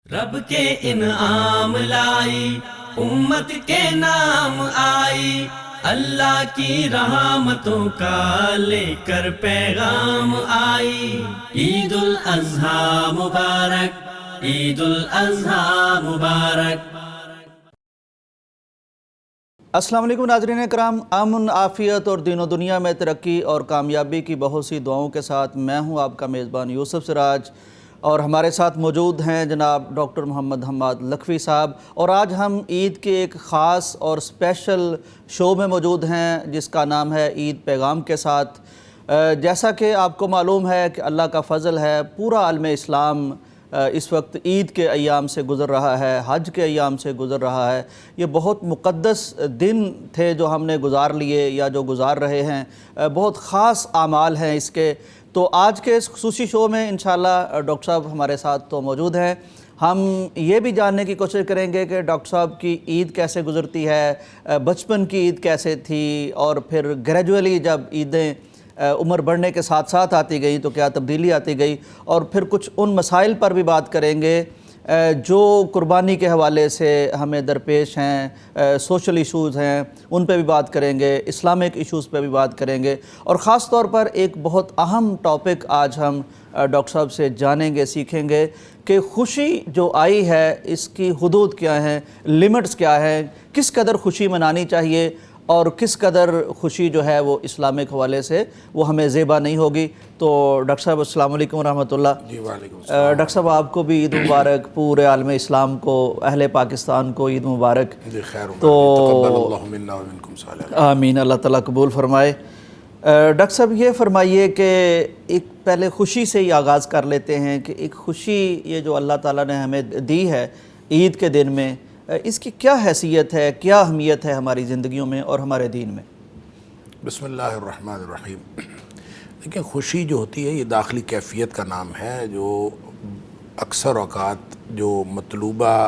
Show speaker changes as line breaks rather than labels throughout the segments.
رب کے انعام لائی، امت کے نام آئی، اللہ کی رحمتوں کا لے کر پیغام آئی۔ عید الاضحیٰ مبارک، عید الاضحیٰ مبارک۔
السلام علیکم ناظرین کرام، امن، عافیت اور دین و دنیا میں ترقی اور کامیابی کی بہت سی دعاؤں کے ساتھ میں ہوں آپ کا میزبان یوسف سراج، اور ہمارے ساتھ موجود ہیں جناب ڈاکٹر محمد حماد لکھوی صاحب، اور آج ہم عید کے ایک خاص اور اسپیشل شو میں موجود ہیں جس کا نام ہے عید پیغام کے ساتھ۔ جیسا کہ آپ کو معلوم ہے کہ اللہ کا فضل ہے، پورا عالم اسلام اس وقت عید کے ایام سے گزر رہا ہے، حج کے ایام سے گزر رہا ہے۔ یہ بہت مقدس دن تھے جو ہم نے گزار لیے یا جو گزار رہے ہیں، بہت خاص اعمال ہیں اس کے۔ تو آج کے اس خصوصی شو میں انشاءاللہ ڈاکٹر صاحب ہمارے ساتھ تو موجود ہیں۔ ہم یہ بھی جاننے کی کوشش کریں گے کہ ڈاکٹر صاحب کی عید کیسے گزرتی ہے، بچپن کی عید کیسے تھی، اور پھر گریجولی جب عیدیں عمر بڑھنے کے ساتھ ساتھ آتی گئی تو کیا تبدیلی آتی گئی، اور پھر کچھ ان مسائل پر بھی بات کریں گے جو قربانی کے حوالے سے ہمیں درپیش ہیں، سوشل ایشوز ہیں ان پہ بھی بات کریں گے، اسلامک ایشوز پہ بھی بات کریں گے، اور خاص طور پر ایک بہت اہم ٹاپک آج ہم ڈاکٹر صاحب سے جانیں گے، سیکھیں گے کہ خوشی جو آئی ہے اس کی حدود کیا ہیں، لیمٹس کیا ہیں، کس قدر خوشی منانی چاہیے، اور کس قدر خوشی جو ہے وہ اسلامک حوالے سے وہ ہمیں زیبا نہیں ہوگی۔ تو ڈاکٹر صاحب السلام علیکم ورحمۃ اللہ۔
جی وعلیکم السلام۔
ڈاکٹر صاحب آپ کو بھی عید مبارک، پورے عالم اسلام کو، اہل پاکستان کو عید مبارک۔
جی خیر،
تو
تقبل اللہ منا ومنکم صالح۔
آمین، اللہ تعالیٰ قبول فرمائے۔ ڈاکٹر صاحب یہ فرمائیے کہ ایک پہلے خوشی سے ہی آغاز کر لیتے ہیں کہ ایک خوشی یہ جو اللہ تعالیٰ نے ہمیں دی ہے عید کے دن میں، اس کی کیا حیثیت ہے، کیا اہمیت ہے ہماری زندگیوں میں اور ہمارے دین میں؟
بسم اللہ الرحمن الرحیم۔ دیکھیں، خوشی جو ہوتی ہے یہ داخلی کیفیت کا نام ہے، جو اکثر اوقات جو مطلوبہ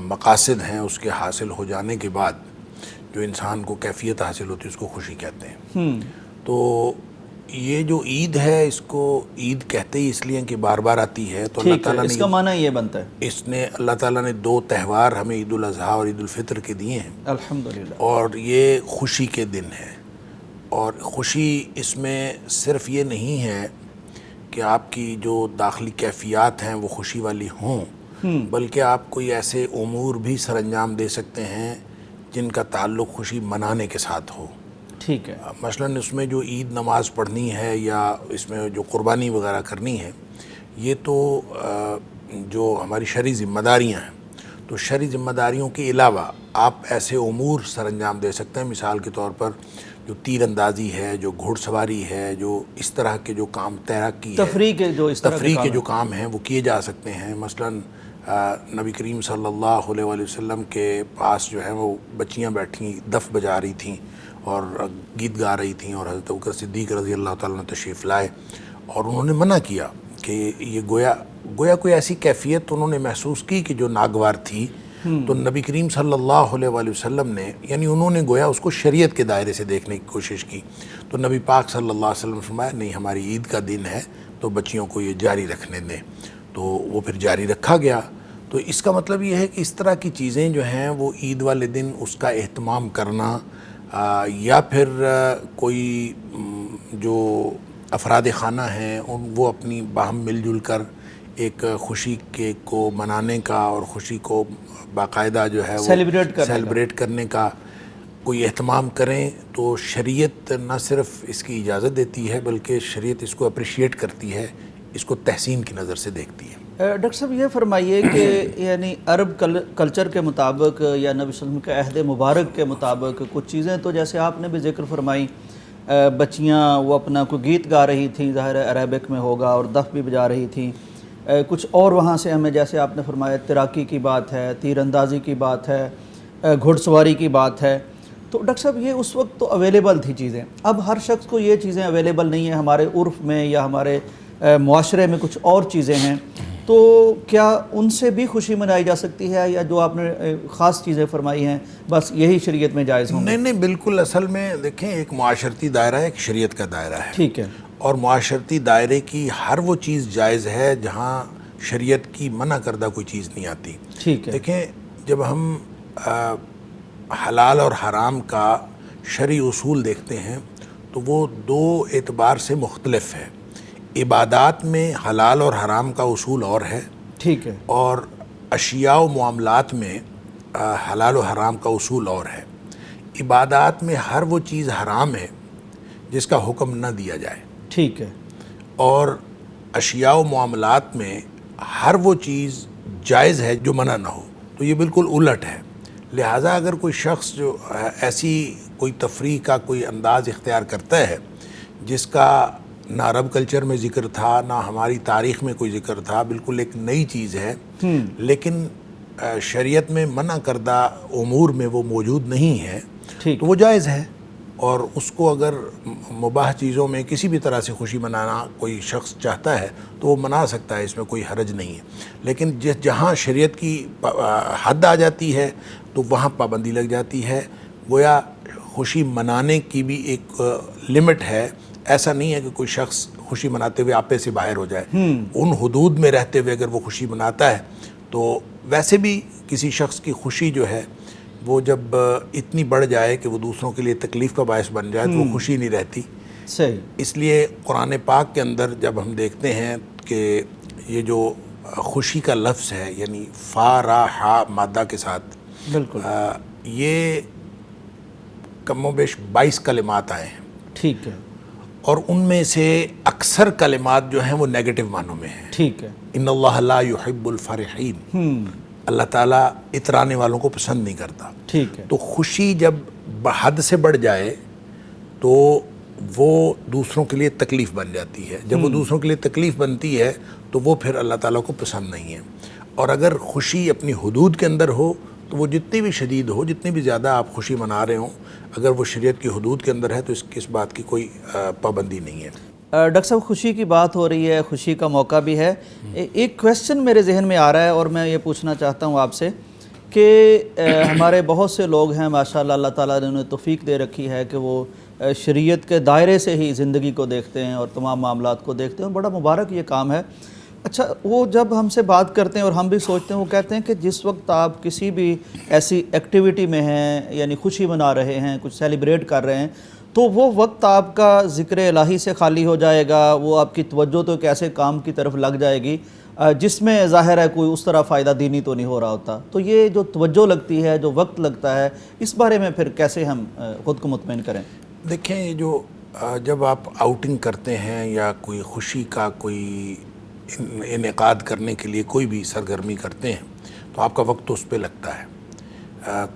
مقاصد ہیں اس کے حاصل ہو جانے کے بعد جو انسان کو کیفیت حاصل ہوتی ہے اس کو خوشی کہتے ہیں۔ تو یہ جو عید ہے اس کو عید کہتے ہی اس لیے کہ بار بار آتی ہے، تو اللہ تعالیٰ
اس کا معنی یہ بنتا ہے،
اللہ تعالیٰ نے دو تہوار ہمیں عید الاضحیٰ اور عید الفطر کے دیے ہیں،
الحمدللہ،
اور یہ خوشی کے دن ہے۔ اور خوشی اس میں صرف یہ نہیں ہے کہ آپ کی جو داخلی کیفیات ہیں وہ خوشی والی ہوں، بلکہ آپ کوئی ایسے امور بھی سر انجام دے سکتے ہیں جن کا تعلق خوشی منانے کے ساتھ ہو۔
ٹھیک ہے،
مثلاً اس میں جو عید نماز پڑھنی ہے یا اس میں جو قربانی وغیرہ کرنی ہے، یہ تو جو ہماری شرعی ذمہ داریاں ہیں، تو شرعی ذمہ داریوں کے علاوہ آپ ایسے امور سر انجام دے سکتے ہیں، مثال کے طور پر جو تیر اندازی ہے، جو گھڑ سواری ہے، جو اس طرح کے جو کام تیراکی ہے،
تفریح
کے جو کام ہیں وہ کیے جا سکتے ہیں۔ مثلاً نبی کریم صلی اللہ علیہ وسلم کے پاس جو ہے وہ بچیاں بیٹھیں دف بجا رہی تھیں اور گیت گا رہی تھیں، اور حضرت ابوبکر صدیق رضی اللہ تعالیٰ نے تشریف لائے اور انہوں نے منع کیا کہ یہ گویا کوئی ایسی کیفیت انہوں نے محسوس کی کہ جو ناگوار تھی، تو نبی کریم صلی اللہ علیہ وسلم نے، یعنی انہوں نے گویا اس کو شریعت کے دائرے سے دیکھنے کی کوشش کی، تو نبی پاک صلی اللہ علیہ وسلم نے فرمایا نہیں، ہماری عید کا دن ہے تو بچیوں کو یہ جاری رکھنے دیں، تو وہ پھر جاری رکھا گیا۔ تو اس کا مطلب یہ ہے کہ اس طرح کی چیزیں جو ہیں وہ عید والے دن اس کا اہتمام کرنا، یا پھر کوئی جو افراد خانہ ہیں وہ اپنی باہم مل جل کر ایک خوشی کو منانے کا اور خوشی کو باقاعدہ جو ہے وہ سیلیبریٹ کرنے کا کوئی اہتمام کریں، تو شریعت نہ صرف اس کی اجازت دیتی ہے بلکہ شریعت اس کو اپریشیٹ کرتی ہے، اس کو تحسین کی نظر سے دیکھتی ہے۔
ڈاکٹر صاحب یہ فرمائیے کہ یعنی عرب کلچر کے مطابق یا نبی صلی اللہ علیہ وسلم کے عہد مبارک کے مطابق کچھ چیزیں تو جیسے آپ نے بھی ذکر فرمائی، بچیاں وہ اپنا کوئی گیت گا رہی تھیں، ظاہر عربک میں ہوگا، اور دف بھی بجا رہی تھیں، کچھ اور وہاں سے ہمیں جیسے آپ نے فرمایا تیراکی کی بات ہے، تیر اندازی کی بات ہے، گھڑ سواری کی بات ہے۔ تو ڈاکٹر صاحب یہ اس وقت تو اویلیبل تھی چیزیں، اب ہر شخص کو یہ چیزیں اویلیبل نہیں ہیں، ہمارے عرف میں یا ہمارے معاشرے میں کچھ اور چیزیں ہیں، تو کیا ان سے بھی خوشی منائی جا سکتی ہے، یا جو آپ نے خاص چیزیں فرمائی ہیں بس یہی شریعت میں جائز ہوں؟
نہیں، بالکل، اصل میں دیکھیں ایک معاشرتی دائرہ ہے، ایک شریعت کا دائرہ ہے،
ٹھیک ہے،
اور معاشرتی دائرے کی ہر وہ چیز جائز ہے جہاں شریعت کی منع کردہ کوئی چیز نہیں آتی.
ٹھیک ہے.
دیکھیں جب ہم حلال اور حرام کا شرعی اصول دیکھتے ہیں تو وہ دو اعتبار سے مختلف ہے. عبادات میں حلال اور حرام کا اصول اور ہے.
ٹھیک ہے.
اور اشیاء و معاملات میں حلال و حرام کا اصول اور ہے. عبادات میں ہر وہ چیز حرام ہے جس کا حکم نہ دیا جائے.
ٹھیک ہے.
اور اشیاء و معاملات میں ہر وہ چیز جائز ہے جو منع نہ ہو. تو یہ بالکل الٹ ہے. لہٰذا اگر کوئی شخص جو ایسی کوئی تفریح کا کوئی انداز اختیار کرتا ہے جس کا نہ عرب کلچر میں ذکر تھا نہ ہماری تاریخ میں کوئی ذکر تھا، بالکل ایک نئی چیز ہے، لیکن شریعت میں منع کردہ امور میں وہ موجود نہیں ہے، تو وہ جائز ہے. اور اس کو اگر مباح چیزوں میں کسی بھی طرح سے خوشی منانا کوئی شخص چاہتا ہے تو وہ منا سکتا ہے، اس میں کوئی حرج نہیں ہے. لیکن جہاں شریعت کی حد آ جاتی ہے تو وہاں پابندی لگ جاتی ہے. گویا خوشی منانے کی بھی ایک لمٹ ہے. ایسا نہیں ہے کہ کوئی شخص خوشی مناتے ہوئے آپے سے باہر ہو جائے. ان حدود میں رہتے ہوئے اگر وہ خوشی مناتا ہے تو ویسے بھی کسی شخص کی خوشی جو ہے وہ جب اتنی بڑھ جائے کہ وہ دوسروں کے لیے تکلیف کا باعث بن جائے تو وہ خوشی نہیں رہتی.
صحیح.
اس لیے قرآن پاک کے اندر جب ہم دیکھتے ہیں کہ یہ جو خوشی کا لفظ ہے یعنی فا را ہا مادہ کے ساتھ،
بالکل
یہ کم و بیش 22 کلمات آئے ہیں.
ٹھیک ہے.
اور ان میں سے اکثر کلمات جو ہیں وہ نیگیٹو معنوں میں ہیں.
ٹھیک ہے.
ان اللہ لا يحب الفرحین، اللہ تعالیٰ اترانے والوں کو پسند نہیں کرتا.
ٹھیک ہے.
تو خوشی جب حد سے بڑھ جائے تو وہ دوسروں کے لیے تکلیف بن جاتی ہے. جب وہ دوسروں کے لیے تکلیف بنتی ہے تو وہ پھر اللہ تعالیٰ کو پسند نہیں ہے. اور اگر خوشی اپنی حدود کے اندر ہو تو وہ جتنی بھی شدید ہو، جتنی بھی زیادہ آپ خوشی منا رہے ہوں، اگر وہ شریعت کی حدود کے اندر ہے تو اس بات کی کوئی پابندی نہیں ہے.
ڈاکٹر صاحب خوشی کی بات ہو رہی ہے، خوشی کا موقع بھی ہے. ایک کویسچن میرے ذہن میں آ رہا ہے اور میں یہ پوچھنا چاہتا ہوں آپ سے کہ ہمارے بہت سے لوگ ہیں ماشاءاللہ، اللہ تعالیٰ نے انہیں توفیق دے رکھی ہے کہ وہ شریعت کے دائرے سے ہی زندگی کو دیکھتے ہیں اور تمام معاملات کو دیکھتے ہیں. بڑا مبارک یہ کام ہے. اچھا، وہ جب ہم سے بات کرتے ہیں اور ہم بھی سوچتے ہیں، وہ کہتے ہیں کہ جس وقت آپ کسی بھی ایسی ایکٹیویٹی میں ہیں یعنی خوشی منا رہے ہیں، کچھ سیلیبریٹ کر رہے ہیں، تو وہ وقت آپ کا ذکر الہی سے خالی ہو جائے گا. وہ آپ کی توجہ تو ایک ایسے کام کی طرف لگ جائے گی جس میں ظاہر ہے کوئی اس طرح فائدہ دینی تو نہیں ہو رہا ہوتا. تو یہ جو توجہ لگتی ہے، جو وقت لگتا ہے، اس بارے میں پھر کیسے ہم خود کو مطمئن کریں؟
دیکھیں، یہ جو جب آپ آؤٹنگ کرتے ہیں یا کوئی خوشی کا کوئی انعقاد کرنے کے لیے کوئی بھی سرگرمی کرتے ہیں تو آپ کا وقت تو اس پہ لگتا ہے.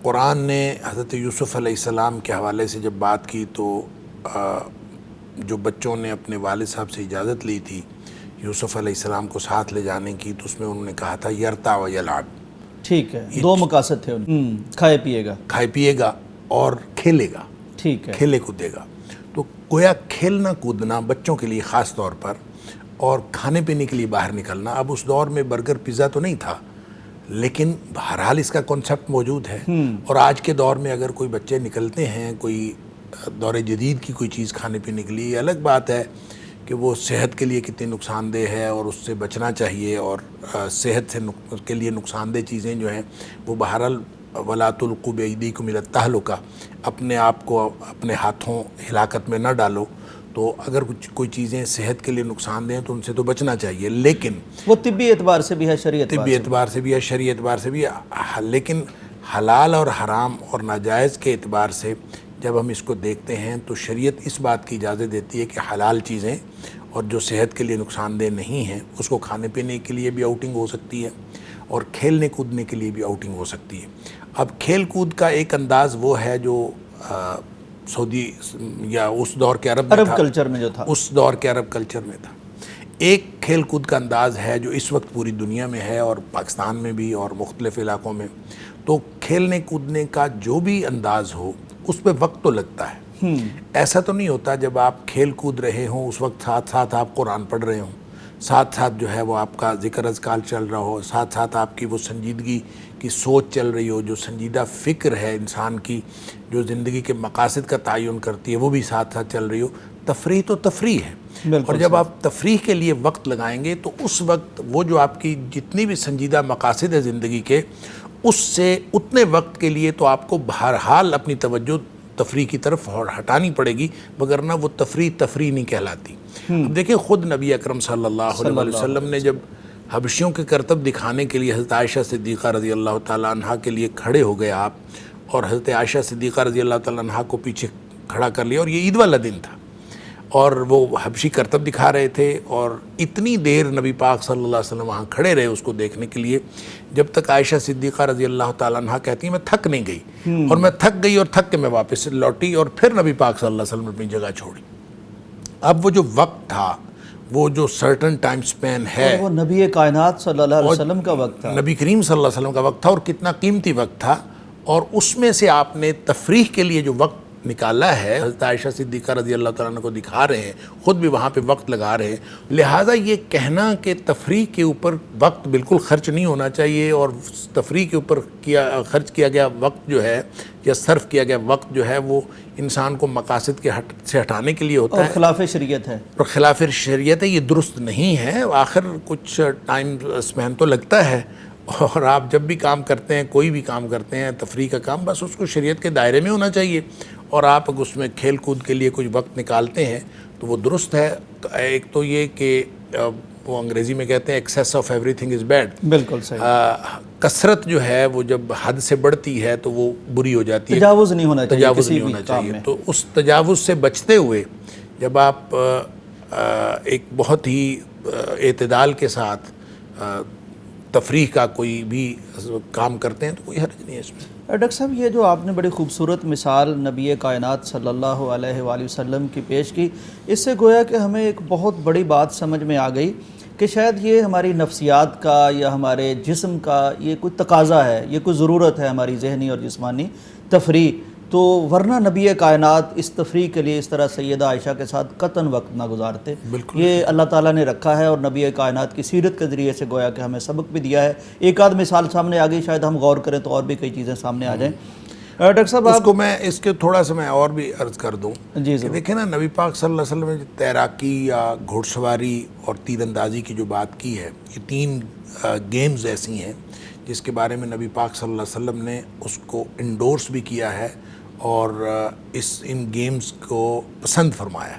قرآن نے حضرت یوسف علیہ السلام کے حوالے سے جب بات کی تو جو بچوں نے اپنے والد صاحب سے اجازت لی تھی یوسف علیہ السلام کو ساتھ لے جانے کی، تو اس میں انہوں نے کہا تھا یرتع و یلعب.
ٹھیک ہے. دو مقاصد تھے ان، کھائے پیے گا اور کھیلے گا. ٹھیک ہے.
کھیلے کودے گا. تو گویا کھیلنا کودنا بچوں کے لیے خاص طور پر، اور کھانے پینے کے لیے باہر نکلنا. اب اس دور میں برگر پیزا تو نہیں تھا، لیکن بہرحال اس کا کنسپٹ موجود ہے. اور آج کے دور میں اگر کوئی بچے نکلتے ہیں کوئی دور جدید کی کوئی چیز کھانے پینے کے لیے، یہ الگ بات ہے کہ وہ صحت کے لیے کتنی نقصان دہ ہے اور اس سے بچنا چاہیے. اور صحت سے کے لیے نقصان دہ چیزیں جو ہیں وہ بہرحال وَلَا تُلْقُوا بِأَيْدِيكُمْ إِلَى التَّهْلُكَةِ، اپنے آپ کو اپنے ہاتھوں ہلاکت میں نہ ڈالو. تو اگر کوئی چیزیں صحت کے لیے نقصان دیں تو ان سے تو بچنا چاہیے، لیکن
وہ طبی اعتبار سے بھی ہے، شریعت
طبی اعتبار سے بھی ہے، شرعی اعتبار سے بھی ہے. لیکن حلال اور حرام اور ناجائز کے اعتبار سے جب ہم اس کو دیکھتے ہیں تو شریعت اس بات کی اجازت دیتی ہے کہ حلال چیزیں اور جو صحت کے لیے نقصان دہ نہیں ہیں اس کو کھانے پینے کے لیے بھی آؤٹنگ ہو سکتی ہے اور کھیلنے کودنے کے لیے بھی آؤٹنگ ہو سکتی ہے. اب کھیل کود کا ایک انداز وہ ہے جو سعودی یا اس دور کے عرب
کلچر میں جو تھا،
اس دور کے عرب کلچر میں تھا. ایک کھیل کود کا انداز ہے جو اس وقت پوری دنیا میں ہے اور پاکستان میں بھی اور مختلف علاقوں میں. تو کھیلنے کودنے کا جو بھی انداز ہو اس پہ وقت تو لگتا ہے. ایسا تو نہیں ہوتا جب آپ کھیل کود رہے ہوں اس وقت ساتھ ساتھ آپ قرآن پڑھ رہے ہوں. ساتھ ساتھ جو ہے وہ آپ کا ذکر اذکار چل رہا ہو، ساتھ ساتھ آپ کی وہ سنجیدگی کی سوچ چل رہی ہو، جو سنجیدہ فکر ہے انسان کی، جو زندگی کے مقاصد کا تعین کرتی ہے، وہ بھی ساتھ ساتھ چل رہی ہو۔ تفریح تو تفریح ہے، اور جب آپ تفریح کے لیے وقت لگائیں گے تو اس وقت وہ جو آپ کی جتنی بھی سنجیدہ مقاصد ہے زندگی کے، اس سے اتنے وقت کے لیے تو آپ کو بہرحال اپنی توجہ تفریح کی طرف ہٹانی پڑے گی، وگرنہ وہ تفریح نہیں کہلاتی۔ اب دیکھیں خود نبی اکرم صلی اللہ علیہ وسلم نے جب حبشیوں کے کرتب دکھانے کے لیے حضرت عائشہ صدیقہ رضی اللہ تعالیٰ عنہا کے لیے کھڑے ہو گئے آپ، اور حضرت عائشہ صدیقہ رضی اللہ تعالیٰ عنہا کو پیچھے کھڑا کر لیا، اور یہ عید والا دن تھا، اور وہ حبشی کرتب دکھا رہے تھے، اور اتنی دیر نبی پاک صلی اللہ علیہ وسلم وہاں کھڑے رہے اس کو دیکھنے کے لیے، جب تک عائشہ صدیقہ رضی اللہ تعالیٰ عنہ کہتی ہیں میں تھک نہیں گئی، اور میں تھک گئی اور تھک کے میں واپس لوٹی، اور پھر نبی پاک صلی اللہ علیہ وسلم نے اپنی جگہ چھوڑی۔ اب وہ جو وقت تھا، وہ جو سرٹن ٹائم سپین ہے،
وہ نبی کائنات صلی اللہ علیہ وسلم کا وقت تھا،
نبی کریم صلی اللہ علیہ وسلم کا وقت تھا، اور کتنا قیمتی وقت تھا، اور اس میں سے آپ نے تفریح کے لیے جو وقت نکالا ہے، حضرت عائشہ صدیقہ رضی اللہ تعالیٰ عنہ کو دکھا رہے ہیں، خود بھی وہاں پہ وقت لگا رہے ہیں، لہٰذا یہ کہنا کہ تفریح کے اوپر وقت بالکل خرچ نہیں ہونا چاہیے، اور تفریح کے اوپر خرچ کیا گیا وقت جو ہے، یا صرف کیا گیا وقت جو ہے، وہ انسان کو مقاصد کے سے ہٹانے کے لیے ہوتا ہے،
اور خلاف شریعت ہے،
اور خلاف شریعت ہے، یہ درست نہیں ہے۔ آخر کچھ ٹائم اسپین تو لگتا ہے، اور آپ جب بھی کام کرتے ہیں، کوئی بھی کام کرتے ہیں، تفریح کا کام، بس اس کو شریعت کے دائرے میں ہونا چاہیے، اور آپ اگر اس میں کھیل کود کے لیے کچھ وقت نکالتے ہیں تو وہ درست ہے۔ ایک تو یہ کہ وہ انگریزی میں کہتے ہیں access of every thing is bad,
بالکل صحیح،
کثرت جو ہے وہ جب حد سے بڑھتی ہے تو وہ بری ہو جاتی ہے،
تجاوز نہیں ہونا چاہیے،
تجاوز
کسی
نہیں
بھی
ہونا
کام
چاہیے۔
میں۔
تو اس تجاوز سے بچتے ہوئے جب آپ ایک بہت ہی اعتدال کے ساتھ تفریح کا کوئی بھی کام کرتے ہیں تو کوئی حرج نہیں ہے اس میں۔
ڈاکٹر صاحب، یہ جو آپ نے بڑی خوبصورت مثال نبی کائنات صلی اللہ علیہ وآلہ وسلم کی پیش کی، اس سے گویا کہ ہمیں ایک بہت بڑی بات سمجھ میں آ گئی کہ شاید یہ ہماری نفسیات کا یا ہمارے جسم کا یہ کوئی تقاضا ہے، یہ کوئی ضرورت ہے ہماری ذہنی اور جسمانی تفریح، تو ورنہ نبی کائنات اس تفریح کے لیے اس طرح سیدہ عائشہ کے ساتھ قطعاً وقت نہ گزارتے۔ یہ اللہ تعالیٰ نے رکھا ہے، اور نبی کائنات کی سیرت کے ذریعے سے گویا کہ ہمیں سبق بھی دیا ہے۔ ایک آدھ مثال سامنے آ گئی، شاید ہم غور کریں تو اور بھی کئی چیزیں سامنے آ جائیں۔ ڈاکٹر صاحب
اس کو میں اس کے تھوڑا سا میں اور بھی عرض کر دوں
جی
کہ دیکھیں نا، نبی پاک صلی اللہ علیہ وسلم نے تیراکی یا گھوڑ سواری اور تیر اندازی کی جو بات کی ہے، یہ تین گیمز ایسی ہیں جس کے بارے میں نبی پاک صلی اللہ علیہ وسلم نے اس کو انڈورس بھی کیا ہے، اور ان گیمز کو پسند فرمایا۔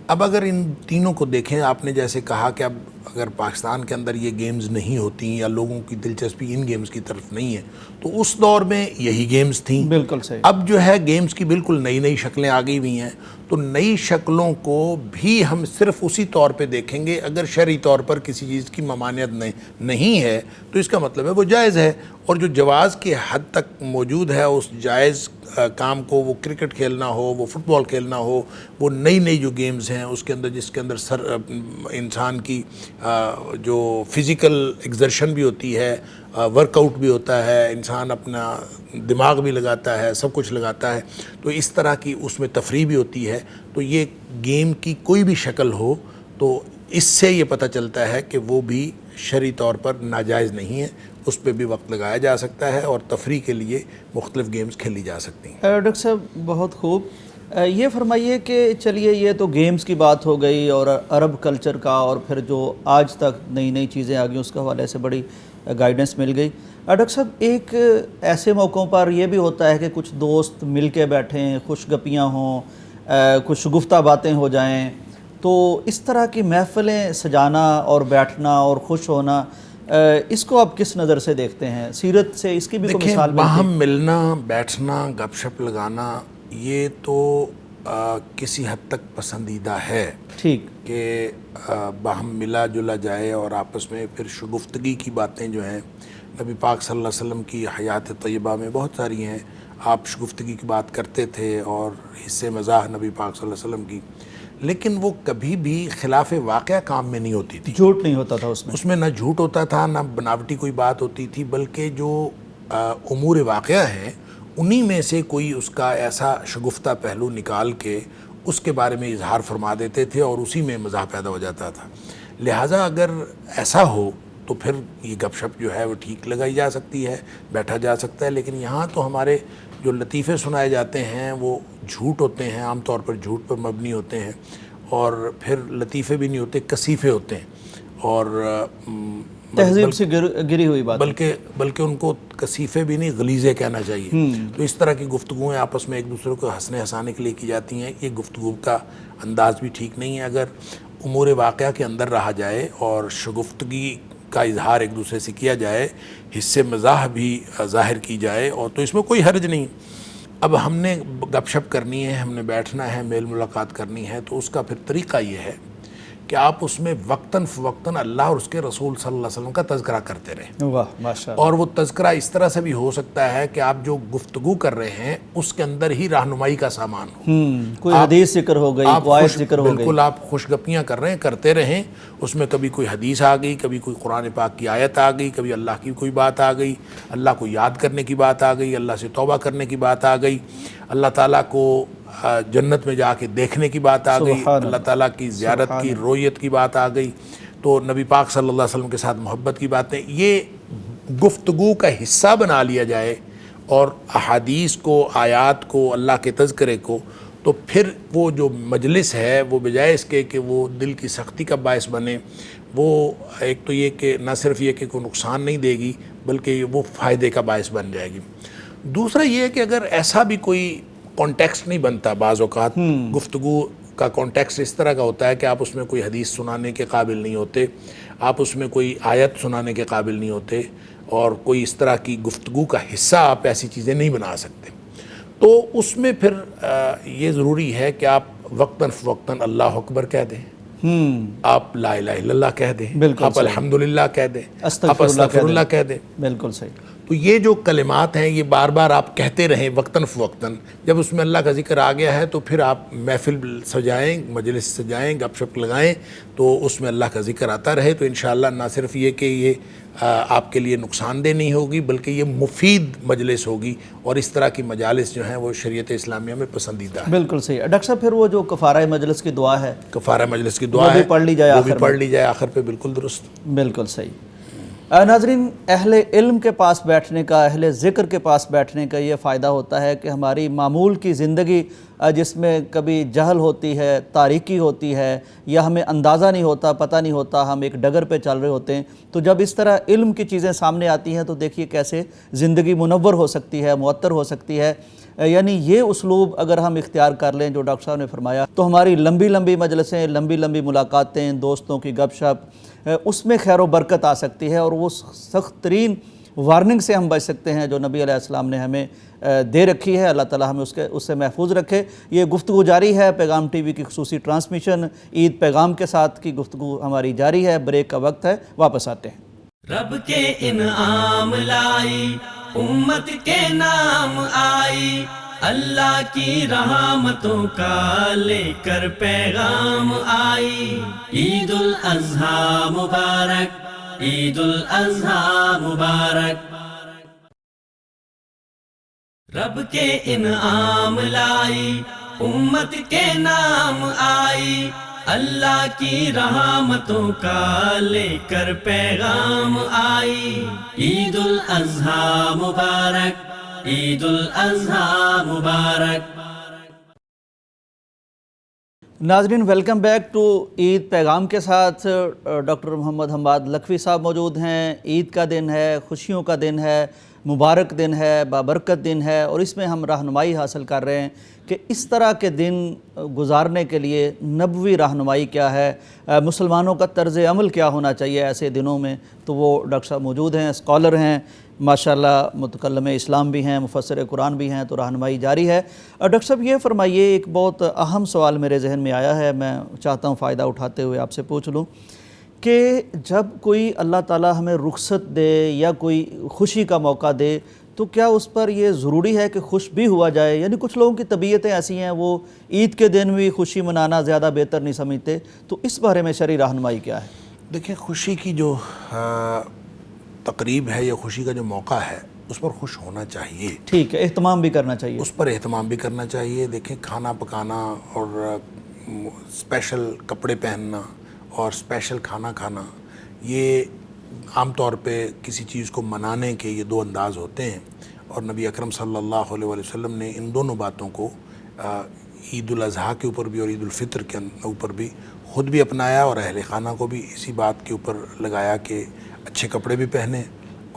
اب اگر ان تینوں کو دیکھیں، آپ نے جیسے کہا کہ اب اگر پاکستان کے اندر یہ گیمز نہیں ہوتی یا لوگوں کی دلچسپی ان گیمز کی طرف نہیں ہے، تو اس دور میں یہی گیمز تھیں۔
بالکل صحیح۔
اب جو ہے گیمز کی بالکل نئی شکلیں آ گئی ہوئی ہیں، تو نئی شکلوں کو بھی ہم صرف اسی طور پہ دیکھیں گے، اگر شرعی طور پر کسی چیز کی ممانعت نہیں ہے تو اس کا مطلب ہے وہ جائز ہے، اور جو جواز کی حد تک موجود ہے اس جائز کام کو، وہ کرکٹ کھیلنا ہو، وہ فٹ بال کھیلنا ہو، وہ نئی جو گیمز ہیں اس کے اندر، جس کے اندر انسان کی جو فزیکل ایگزرشن بھی ہوتی ہے، ورک آؤٹ بھی ہوتا ہے، انسان اپنا دماغ بھی لگاتا ہے، سب کچھ لگاتا ہے، تو اس طرح کی اس میں تفریح بھی ہوتی ہے۔ تو یہ گیم کی کوئی بھی شکل ہو تو اس سے یہ پتہ چلتا ہے کہ وہ بھی شرعی طور پر ناجائز نہیں ہے، اس پہ بھی وقت لگایا جا سکتا ہے، اور تفریح کے لیے مختلف گیمز کھیلی جا سکتی ہیں۔
ڈاکٹر صاحب بہت خوب، یہ فرمائیے کہ چلیے یہ تو گیمز کی بات ہو گئی اور عرب کلچر کا، اور پھر جو آج تک نئی چیزیں آ گئیں اس کے حوالے سے بڑی گائیڈنس مل گئی۔ ڈاکٹر صاحب ایک ایسے موقعوں پر یہ بھی ہوتا ہے کہ کچھ دوست مل کے بیٹھیں، خوش گپیاں ہوں، کچھ گفتہ باتیں ہو جائیں، تو اس طرح کی محفلیں سجانا اور بیٹھنا اور خوش ہونا، اس کو آپ کس نظر سے دیکھتے ہیں؟ سیرت سے اس کی بھی کوئی مثال ملتی ہے؟
باہم ملنا، بیٹھنا، گپ شپ لگانا، یہ تو کسی حد تک پسندیدہ ہے،
ٹھیک،
کہ باہم ملا جلا جائے اور آپس میں پھر شگفتگی کی باتیں جو ہیں، نبی پاک صلی اللہ علیہ وسلم کی حیات طیبہ میں بہت ساری ہیں، آپ شگفتگی کی بات کرتے تھے اور حصے مزاح نبی پاک صلی اللہ علیہ وسلم کی، لیکن وہ کبھی بھی خلاف واقعہ کام میں نہیں ہوتی تھی،
جھوٹ نہیں ہوتا تھا اس میں
نہ جھوٹ ہوتا تھا، نہ بناوٹی کوئی بات ہوتی تھی، بلکہ جو امور واقعہ ہیں انہی میں سے کوئی اس کا ایسا شگفتہ پہلو نکال کے اس کے بارے میں اظہار فرما دیتے تھے، اور اسی میں مزاح پیدا ہو جاتا تھا۔ لہٰذا اگر ایسا ہو تو پھر یہ گپ شپ جو ہے وہ ٹھیک لگائی جا سکتی ہے، بیٹھا جا سکتا ہے، لیکن یہاں تو ہمارے جو لطیفے سنائے جاتے ہیں وہ جھوٹ ہوتے ہیں، عام طور پر جھوٹ پر مبنی ہوتے ہیں، اور پھر لطیفے بھی نہیں ہوتے، کثیفے ہوتے ہیں، اور
تہذیب سے گری ہوئی بات،
بلکہ ان کو کثیفے بھی نہیں، غلیظے کہنا چاہیے۔ تو اس طرح کی گفتگویں آپس میں ایک دوسرے کو ہنسنے ہنسانے کے لیے کی جاتی ہیں، یہ گفتگو کا انداز بھی ٹھیک نہیں ہے۔ اگر امور واقعہ کے اندر رہا جائے اور شگفتگی کا اظہار ایک دوسرے سے کیا جائے، حصے مزاح بھی ظاہر کی جائے، اور تو اس میں کوئی حرج نہیں۔ اب ہم نے گپ شپ کرنی ہے، ہم نے بیٹھنا ہے، میل ملاقات کرنی ہے، تو اس کا پھر طریقہ یہ ہے کہ آپ اس میں وقتاً فوقتاً اللہ اور اس کے رسول صلی اللہ علیہ وسلم کا تذکرہ کرتے رہیں۔
واہ ماشاءاللہ۔
اور وہ تذکرہ اس طرح سے بھی ہو سکتا ہے کہ آپ جو گفتگو کر رہے ہیں اس کے اندر ہی رہنمائی کا سامان ہو،
کوئی حدیث ذکر ہو گئی، کوئی آیت ذکر ہو گئی،
بالکل آپ خوش گپیاں کر رہے ہیں، کرتے رہیں، اس میں کبھی کوئی حدیث آ گئی، کبھی کوئی قرآن پاک کی آیت آ گئی، کبھی اللہ کی کوئی بات آ گئی، اللہ کو یاد کرنے کی بات آ گئی، اللہ سے توبہ کرنے کی بات آ گئی، اللہ تعالیٰ کو جنت میں جا کے دیکھنے کی بات آ گئی، اللہ تعالیٰ کی زیارت کی رویت کی بات آ گئی، تو نبی پاک صلی اللہ علیہ وسلم کے ساتھ محبت کی باتیں، یہ گفتگو کا حصہ بنا لیا جائے، اور احادیث کو، آیات کو، اللہ کے تذکرے کو، تو پھر وہ جو مجلس ہے وہ بجائے اس کے کہ وہ دل کی سختی کا باعث بنے، وہ ایک تو یہ کہ نہ صرف یہ کہ کوئی نقصان نہیں دے گی بلکہ وہ فائدے کا باعث بن جائے گی۔ دوسرا یہ ہے کہ اگر ایسا بھی کوئی کانٹیکسٹ نہیں بنتا، بعض اوقات گفتگو کا کانٹیکسٹ اس طرح کا ہوتا ہے کہ آپ اس میں کوئی حدیث سنانے کے قابل نہیں ہوتے، آپ اس میں کوئی آیت سنانے کے قابل نہیں ہوتے، اور کوئی اس طرح کی گفتگو کا حصہ آپ ایسی چیزیں نہیں بنا سکتے، تو اس میں پھر یہ ضروری ہے کہ آپ وقتاً فوقتاً اللہ اکبر کہہ دیں، آپ لا الہ الا اللہ کہہ دیں، آپ الحمدللہ کہہ دیں، آپ استغفر اللہ کہہ دیں،
بالکل صحیح۔
تو یہ جو کلمات ہیں یہ بار بار آپ کہتے رہیں وقتاً فوقتاً، جب اس میں اللہ کا ذکر آ گیا ہے تو پھر آپ محفل سجائیں، مجلس سجائیں، گپ شپ لگائیں، تو اس میں اللہ کا ذکر آتا رہے، تو انشاءاللہ نہ صرف یہ کہ یہ آپ کے لیے نقصان دہ نہیں ہوگی بلکہ یہ مفید مجلس ہوگی، اور اس طرح کی مجالس جو ہیں وہ شریعت اسلامیہ میں پسندیدہ ہے۔
بالکل صحیح۔ ڈاکٹر صاحب پھر وہ جو کفارہ مجلس کی دعا ہے،
کفارہ مجلس کی دعا ہے،
پڑھ لی جائے،
وہ بھی پڑھ لی جائے آخر پہ، بالکل درست،
بالکل صحیح۔ ناظرین، اہل علم کے پاس بیٹھنے کا، اہل ذکر کے پاس بیٹھنے کا یہ فائدہ ہوتا ہے کہ ہماری معمول کی زندگی جس میں کبھی جہل ہوتی ہے، تاریکی ہوتی ہے، یا ہمیں اندازہ نہیں ہوتا، پتہ نہیں ہوتا، ہم ایک ڈگر پہ چل رہے ہوتے ہیں، تو جب اس طرح علم کی چیزیں سامنے آتی ہیں تو دیکھیے کیسے زندگی منور ہو سکتی ہے، معطر ہو سکتی ہے۔ یعنی یہ اسلوب اگر ہم اختیار کر لیں جو ڈاکٹر صاحب نے فرمایا، تو ہماری لمبی لمبی مجلسیں، لمبی لمبی ملاقاتیں، دوستوں کی گپ شپ، اس میں خیر و برکت آ سکتی ہے، اور وہ سخت ترین وارننگ سے ہم بچ سکتے ہیں جو نبی علیہ السلام نے ہمیں دے رکھی ہے۔ اللہ تعالیٰ ہمیں اس سے محفوظ رکھے۔ یہ گفتگو جاری ہے، پیغام ٹی وی کی خصوصی ٹرانسمیشن عید پیغام کے ساتھ کی گفتگو ہماری جاری ہے، بریک کا وقت ہے، واپس آتے ہیں۔
رب کے انعام لائی، امت کے نام آئی، اللہ کی رحمتوں کا لے کر پیغام آئی۔ عید الاضحیٰ مبارک، عید الاضحیٰ مبارک، رب کے انعام لائی، امت کے نام آئی، اللہ کی رحمتوں کا لے کر پیغام آئی۔ عید الاضحیٰ مبارک، عید الاضحیٰ مبارک۔
ناظرین، ویلکم بیک ٹو عید پیغام کے ساتھ ڈاکٹر محمد حماد لکھوی صاحب موجود ہیں۔ عید کا دن ہے، خوشیوں کا دن ہے، مبارک دن ہے، بابرکت دن ہے، اور اس میں ہم رہنمائی حاصل کر رہے ہیں کہ اس طرح کے دن گزارنے کے لیے نبوی رہنمائی کیا ہے، مسلمانوں کا طرز عمل کیا ہونا چاہیے ایسے دنوں میں۔ تو وہ ڈاکٹر صاحب موجود ہیں، اسکالر ہیں، ماشاءاللہ متکلم اسلام بھی ہیں، مفسر قرآن بھی ہیں، تو رہنمائی جاری ہے۔ ڈاکٹر صاحب یہ فرمائیے، ایک بہت اہم سوال میرے ذہن میں آیا ہے، میں چاہتا ہوں فائدہ اٹھاتے ہوئے آپ سے پوچھ لوں کہ جب کوئی اللہ تعالیٰ ہمیں رخصت دے یا کوئی خوشی کا موقع دے تو کیا اس پر یہ ضروری ہے کہ خوش بھی ہوا جائے؟ یعنی کچھ لوگوں کی طبیعتیں ایسی ہیں، وہ عید کے دن بھی خوشی منانا زیادہ بہتر نہیں سمجھتے، تو اس بارے میں شرعی رہنمائی کیا ہے؟
دیکھیں، خوشی کی جو تقریب ہے یا خوشی کا جو موقع ہے اس پر خوش ہونا چاہیے،
ٹھیک ہے، اہتمام بھی کرنا چاہیے،
اس پر اہتمام بھی کرنا چاہیے۔ دیکھیں، کھانا پکانا اور اسپیشل کپڑے پہننا اور اسپیشل کھانا کھانا، یہ عام طور پہ کسی چیز کو منانے کے یہ دو انداز ہوتے ہیں، اور نبی اکرم صلی اللہ علیہ وآلہ وسلم نے ان دونوں باتوں کو عید الاضحیٰ کے اوپر بھی اور عید الفطر کے اوپر بھی خود بھی اپنایا، اور اہل خانہ کو بھی اسی بات کے اوپر لگایا کہ اچھے کپڑے بھی پہنیں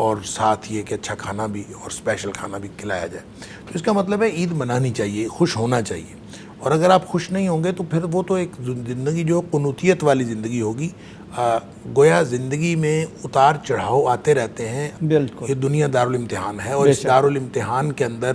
اور ساتھ یہ کہ اچھا کھانا بھی اور اسپیشل کھانا بھی کھلایا جائے۔ تو اس کا مطلب ہے عید منانی چاہیے، خوش ہونا چاہیے، اور اگر آپ خوش نہیں ہوں گے تو پھر وہ تو ایک زندگی جو قنوتیت والی زندگی ہوگی۔ گویا زندگی میں اتار چڑھاؤ آتے رہتے ہیں،
بالکل
یہ دنیا دارالامتحان ہے، اور اس دارالامتحان کے اندر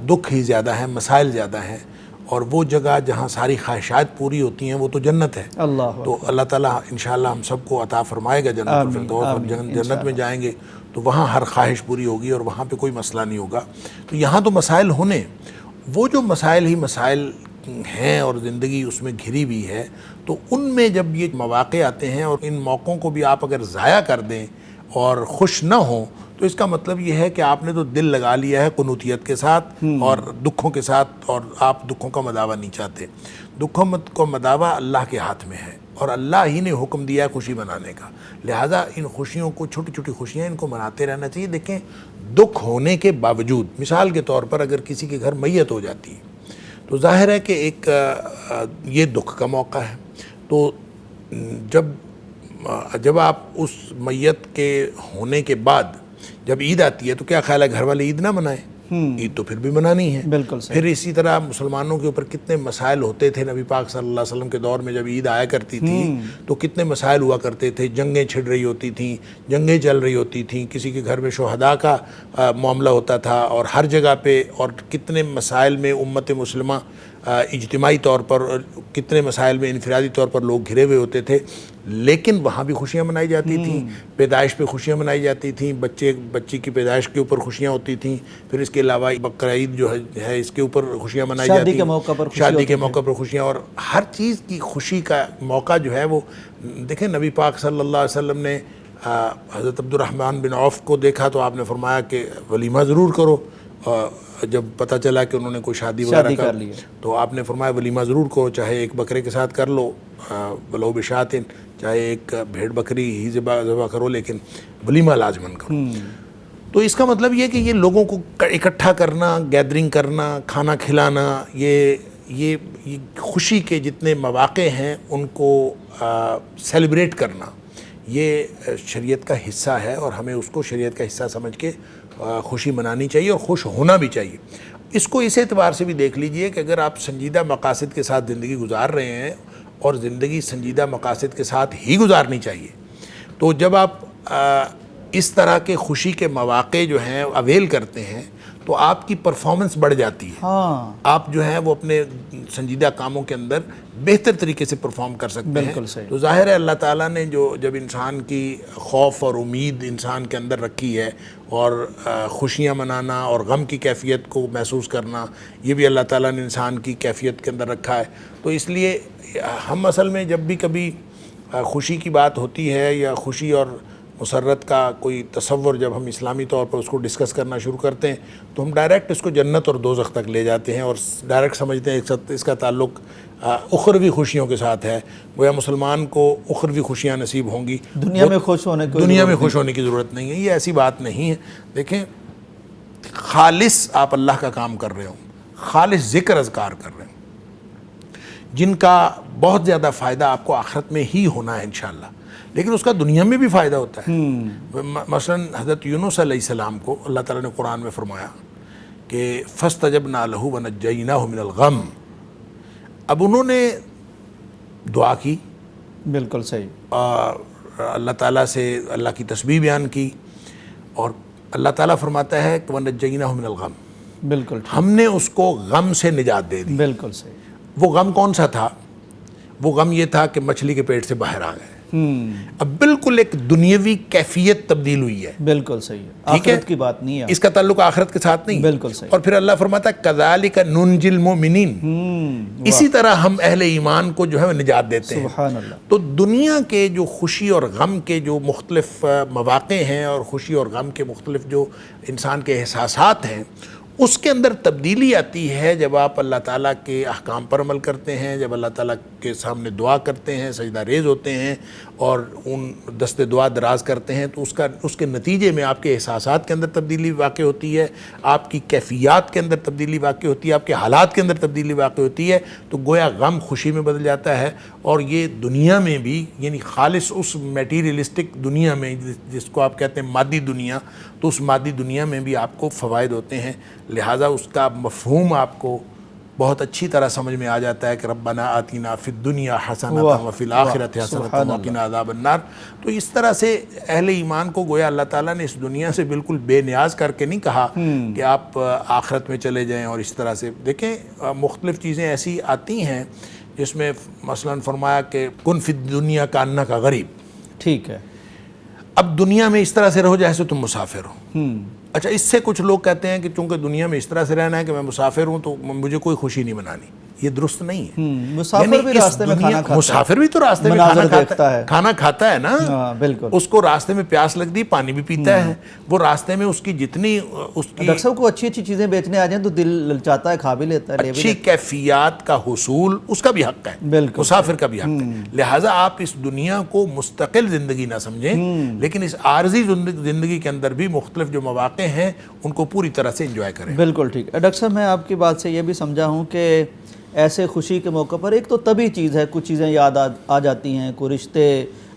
دکھ ہی زیادہ ہیں، مسائل زیادہ ہیں، اور وہ جگہ جہاں ساری خواہشات پوری ہوتی ہیں وہ تو جنت ہے۔
اللہ
تو اللہ تعالیٰ انشاءاللہ ہم سب کو عطا فرمائے گا جنت الفردوس، اور جنت میں جائیں گے تو وہاں ہر خواہش پوری ہوگی اور وہاں پہ کوئی مسئلہ نہیں ہوگا۔ تو یہاں تو مسائل ہونے، وہ جو مسائل ہی مسائل ہیں اور زندگی اس میں گھری بھی ہے، تو ان میں جب یہ مواقع آتے ہیں اور ان موقعوں کو بھی آپ اگر ضائع کر دیں اور خوش نہ ہوں، تو اس کا مطلب یہ ہے کہ آپ نے تو دل لگا لیا ہے قنوتیت کے ساتھ اور دکھوں کے ساتھ، اور آپ دکھوں کا مداوع نہیں چاہتے۔ دکھوں کا مداوع اللہ کے ہاتھ میں ہے، اور اللہ ہی نے حکم دیا ہے خوشی منانے کا، لہٰذا ان خوشیوں کو، چھوٹی چھوٹی خوشیاں، ان کو مناتے رہنا چاہیے۔ دیکھیں، دکھ ہونے کے باوجود، مثال کے طور پر اگر کسی کے گھر میت ہو جاتی ہے تو ظاہر ہے کہ ایک یہ دکھ کا موقع ہے، تو جب آپ اس میت کے ہونے کے بعد جب عید آتی ہے تو کیا خیال ہے گھر والے عید نہ منائیں؟ عید تو پھر بھی منانی ہے۔
بالکل صحیح۔
پھر اسی طرح مسلمانوں کے اوپر کتنے مسائل ہوتے تھے، نبی پاک صلی اللہ علیہ وسلم کے دور میں جب عید آیا کرتی تھی تو کتنے مسائل ہوا کرتے تھے، جنگیں چھڑ رہی ہوتی تھیں، جنگیں چل رہی ہوتی تھیں، کسی کے گھر میں شہداء کا معاملہ ہوتا تھا، اور ہر جگہ پہ، اور کتنے مسائل میں امت مسلمہ اجتماعی طور پر، کتنے مسائل میں انفرادی طور پر لوگ گھرے ہوئے ہوتے تھے، لیکن وہاں بھی خوشیاں منائی جاتی تھیں، پیدائش پہ خوشیاں منائی جاتی تھیں، بچی کی پیدائش کے اوپر خوشیاں ہوتی تھیں، پھر اس کے علاوہ بقرعید جو ہے اس کے اوپر خوشیاں منائی جاتی ہیں، شادی کے موقع پر خوشیاں، اور ہر چیز کی خوشی کا موقع جو ہے وہ دیکھیں۔ نبی پاک صلی اللہ علیہ وسلم نے حضرت عبد الرحمن بن عوف کو دیکھا تو آپ نے فرمایا کہ ولیمہ ضرور کرو، جب پتہ چلا کہ انہوں نے کوئی شادی وغیرہ کر لی تو آپ نے فرمایا ولیمہ ضرور کرو، چاہے ایک بکرے کے ساتھ کر لو، ولو بشاتن، چاہے ایک بھیڑ بکری ہی ذبح کرو، لیکن ولیمہ لازمن کرو۔ تو اس کا مطلب یہ کہ یہ لوگوں کو اکٹھا کرنا، گیدرنگ کرنا، کھانا کھلانا، یہ خوشی کے جتنے مواقع ہیں ان کو سیلیبریٹ کرنا، یہ شریعت کا حصہ ہے، اور ہمیں اس کو شریعت کا حصہ سمجھ کے خوشی منانی چاہیے اور خوش ہونا بھی چاہیے۔ اس کو اس اعتبار سے بھی دیکھ لیجئے کہ اگر آپ سنجیدہ مقاصد کے ساتھ زندگی گزار رہے ہیں، اور زندگی سنجیدہ مقاصد کے ساتھ ہی گزارنی چاہیے، تو جب آپ اس طرح کے خوشی کے مواقع جو ہیں اویل کرتے ہیں تو آپ کی پرفارمنس بڑھ جاتی ہے، آپ جو ہیں وہ اپنے سنجیدہ کاموں کے اندر بہتر طریقے سے پرفارم کر سکتے ہیں۔ تو ظاہر ہے اللہ تعالیٰ نے جب انسان کی خوف اور امید انسان کے اندر رکھی ہے، اور خوشیاں منانا اور غم کی کیفیت کو محسوس کرنا، یہ بھی اللہ تعالیٰ نے انسان کی کیفیت کے اندر رکھا ہے، تو اس لیے ہم اصل میں جب بھی کبھی خوشی کی بات ہوتی ہے یا خوشی اور مسرت کا کوئی تصور جب ہم اسلامی طور پر اس کو ڈسکس کرنا شروع کرتے ہیں تو ہم ڈائریکٹ اس کو جنت اور دوزخ تک لے جاتے ہیں، اور ڈائریکٹ سمجھتے ہیں اس کا تعلق اخروی خوشیوں کے ساتھ ہے، گویا مسلمان کو اخروی خوشیاں نصیب ہوں گی،
دنیا میں خوش ہونے
کی ضرورت نہیں ہے۔ یہ ایسی بات نہیں ہے۔ دیکھیں، خالص آپ اللہ کا کام کر رہے ہوں، خالص ذکر اذکار کر رہے ہوں، جن کا بہت زیادہ فائدہ آپ کو آخرت میں ہی ہونا ہے انشاءاللہ، لیکن اس کا دنیا میں بھی فائدہ ہوتا ہے۔ مثلا حضرت یونس علیہ السلام کو اللہ تعالیٰ نے قرآن میں فرمایا کہ فَاسْتَجَبْنَا لَهُ وَنَجَّيْنَاهُ مِنَ الْغَمِّ، اب انہوں نے دعا کی،
بالکل صحیح،
اللہ تعالیٰ سے اللہ کی تسبیح بیان کی، اور اللہ تعالیٰ فرماتا ہے کہ وَنَجَّيْنَاهُ مِنَ الْغَمِّ،
بالکل
ہم نے اس کو غم سے نجات دے دی۔
بالکل صحیح۔
وہ غم کون سا تھا؟ وہ غم یہ تھا کہ مچھلی کے پیٹ سے باہر آ گئے۔ اب بالکل ایک دنیاوی کیفیت تبدیل ہوئی ہے۔
بالکل صحیح ہے، آخرت کی بات نہیں ہے،
اس کا تعلق آخرت کے ساتھ نہیں۔
بالکل صحیح۔
اور پھر اللہ فرماتا ہے کذالک ننجی المؤمنین، اسی طرح ہم اہل ایمان کو جو ہے وہ نجات دیتے ہیں۔
سبحان اللہ۔
تو دنیا کے جو خوشی اور غم کے جو مختلف مواقع ہیں، اور خوشی اور غم کے مختلف جو انسان کے احساسات ہیں، اس کے اندر تبدیلی آتی ہے جب آپ اللہ تعالیٰ کے احکام پر عمل کرتے ہیں، جب اللہ تعالیٰ کے سامنے دعا کرتے ہیں، سجدہ ریز ہوتے ہیں اور ان دست دعا دراز کرتے ہیں، تو اس کے نتیجے میں آپ کے احساسات کے اندر تبدیلی واقع ہوتی ہے، آپ کی کیفیات کے اندر تبدیلی واقع ہوتی ہے، آپ کے حالات کے اندر تبدیلی واقع ہوتی ہے، تو گویا غم خوشی میں بدل جاتا ہے. اور یہ دنیا میں بھی، یعنی خالص اس میٹیریلسٹک دنیا میں جس کو آپ کہتے ہیں مادی دنیا، تو اس مادی دنیا میں بھی آپ کو فوائد ہوتے ہیں. لہٰذا اس کا مفہوم آپ کو بہت اچھی طرح سمجھ میں آ جاتا ہے کہ ربنا آتینا فی الدنیا حسنۃ وفی الآخرۃ حسنۃ وقنا عذاب النار. تو اس طرح سے اہل ایمان کو گویا اللہ تعالیٰ نے اس دنیا سے بالکل بے نیاز کر کے نہیں کہا کہ آپ آخرت میں چلے جائیں. اور اس طرح سے دیکھیں مختلف چیزیں ایسی آتی ہیں جس میں مثلا فرمایا کہ کن فی الدنیا کانک غریب.
ٹھیک ہے.
اب دنیا میں اس طرح سے رہو جیسے تم مسافر ہو. اچھا، اس سے کچھ لوگ کہتے ہیں کہ چونکہ دنیا میں اس طرح سے رہنا ہے کہ میں مسافر ہوں تو مجھے کوئی خوشی نہیں منانی. یہ درست نہیں ہے.
مسافر بھی راستے میں کھانا کھاتا ہے.
مسافر بھی تو راستے میں کھانا کھاتا ہے نا.
بالکل.
اس کو راستے میں پیاس لگتی، پانی بھی پیتا ہے. وہ راستے میں اس کی جتنی اس کی
ڈاکٹر صاحب کو اچھی اچھی چیزیں بیچنے آ جائیں تو دل للچاتا ہے، کھا بھی لیتا ہے.
اچھی کیفیات کا حصول اس کا بھی حق ہے،
بالکل
مسافر کا بھی حق ہے. لہٰذا آپ اس دنیا کو مستقل زندگی نہ سمجھیں، لیکن اس عارضی زندگی کے اندر بھی مختلف جو مواقع ہیں ان کو پوری طرح سے انجوائے کریں.
بالکل ٹھیک ہے. ڈاکٹر صاحب میں آپ کی بات سے یہ بھی سمجھا ہوں کہ ایسے خوشی کے موقع پر ایک تو طبی چیز ہے، کچھ چیزیں یاد آ جاتی ہیں، کوئی رشتے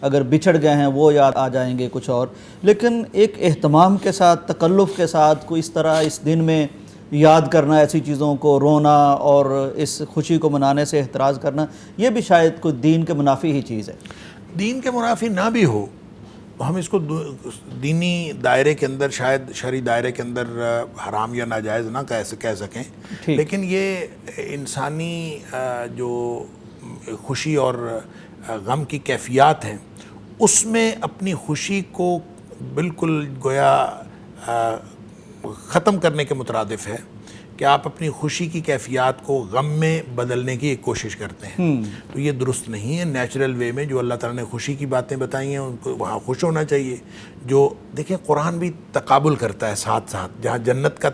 اگر بچھڑ گئے ہیں وہ یاد آ جائیں گے، کچھ اور، لیکن ایک اہتمام کے ساتھ، تکلف کے ساتھ کوئی اس طرح اس دن میں یاد کرنا ایسی چیزوں کو، رونا اور اس خوشی کو منانے سے احتراز کرنا، یہ بھی شاید کوئی دین کے منافی ہی چیز ہے.
دین کے منافی نہ بھی ہو، ہم اس کو دینی دائرے کے اندر، شاید شرعی دائرے کے اندر حرام یا ناجائز نہ کہہ سکیں، لیکن یہ انسانی جو خوشی اور غم کی کیفیات ہیں اس میں اپنی خوشی کو بالکل گویا ختم کرنے کے مترادف ہے کہ آپ اپنی خوشی کی کیفیات کو غم میں بدلنے کی ایک کوشش کرتے ہیں. تو یہ درست نہیں ہے. نیچرل وے میں جو اللہ تعالیٰ نے خوشی کی باتیں بتائی ہیں ان کو وہاں خوش ہونا چاہیے. جو دیکھیں قرآن بھی تقابل کرتا ہے ساتھ ساتھ، جہاں جنت کا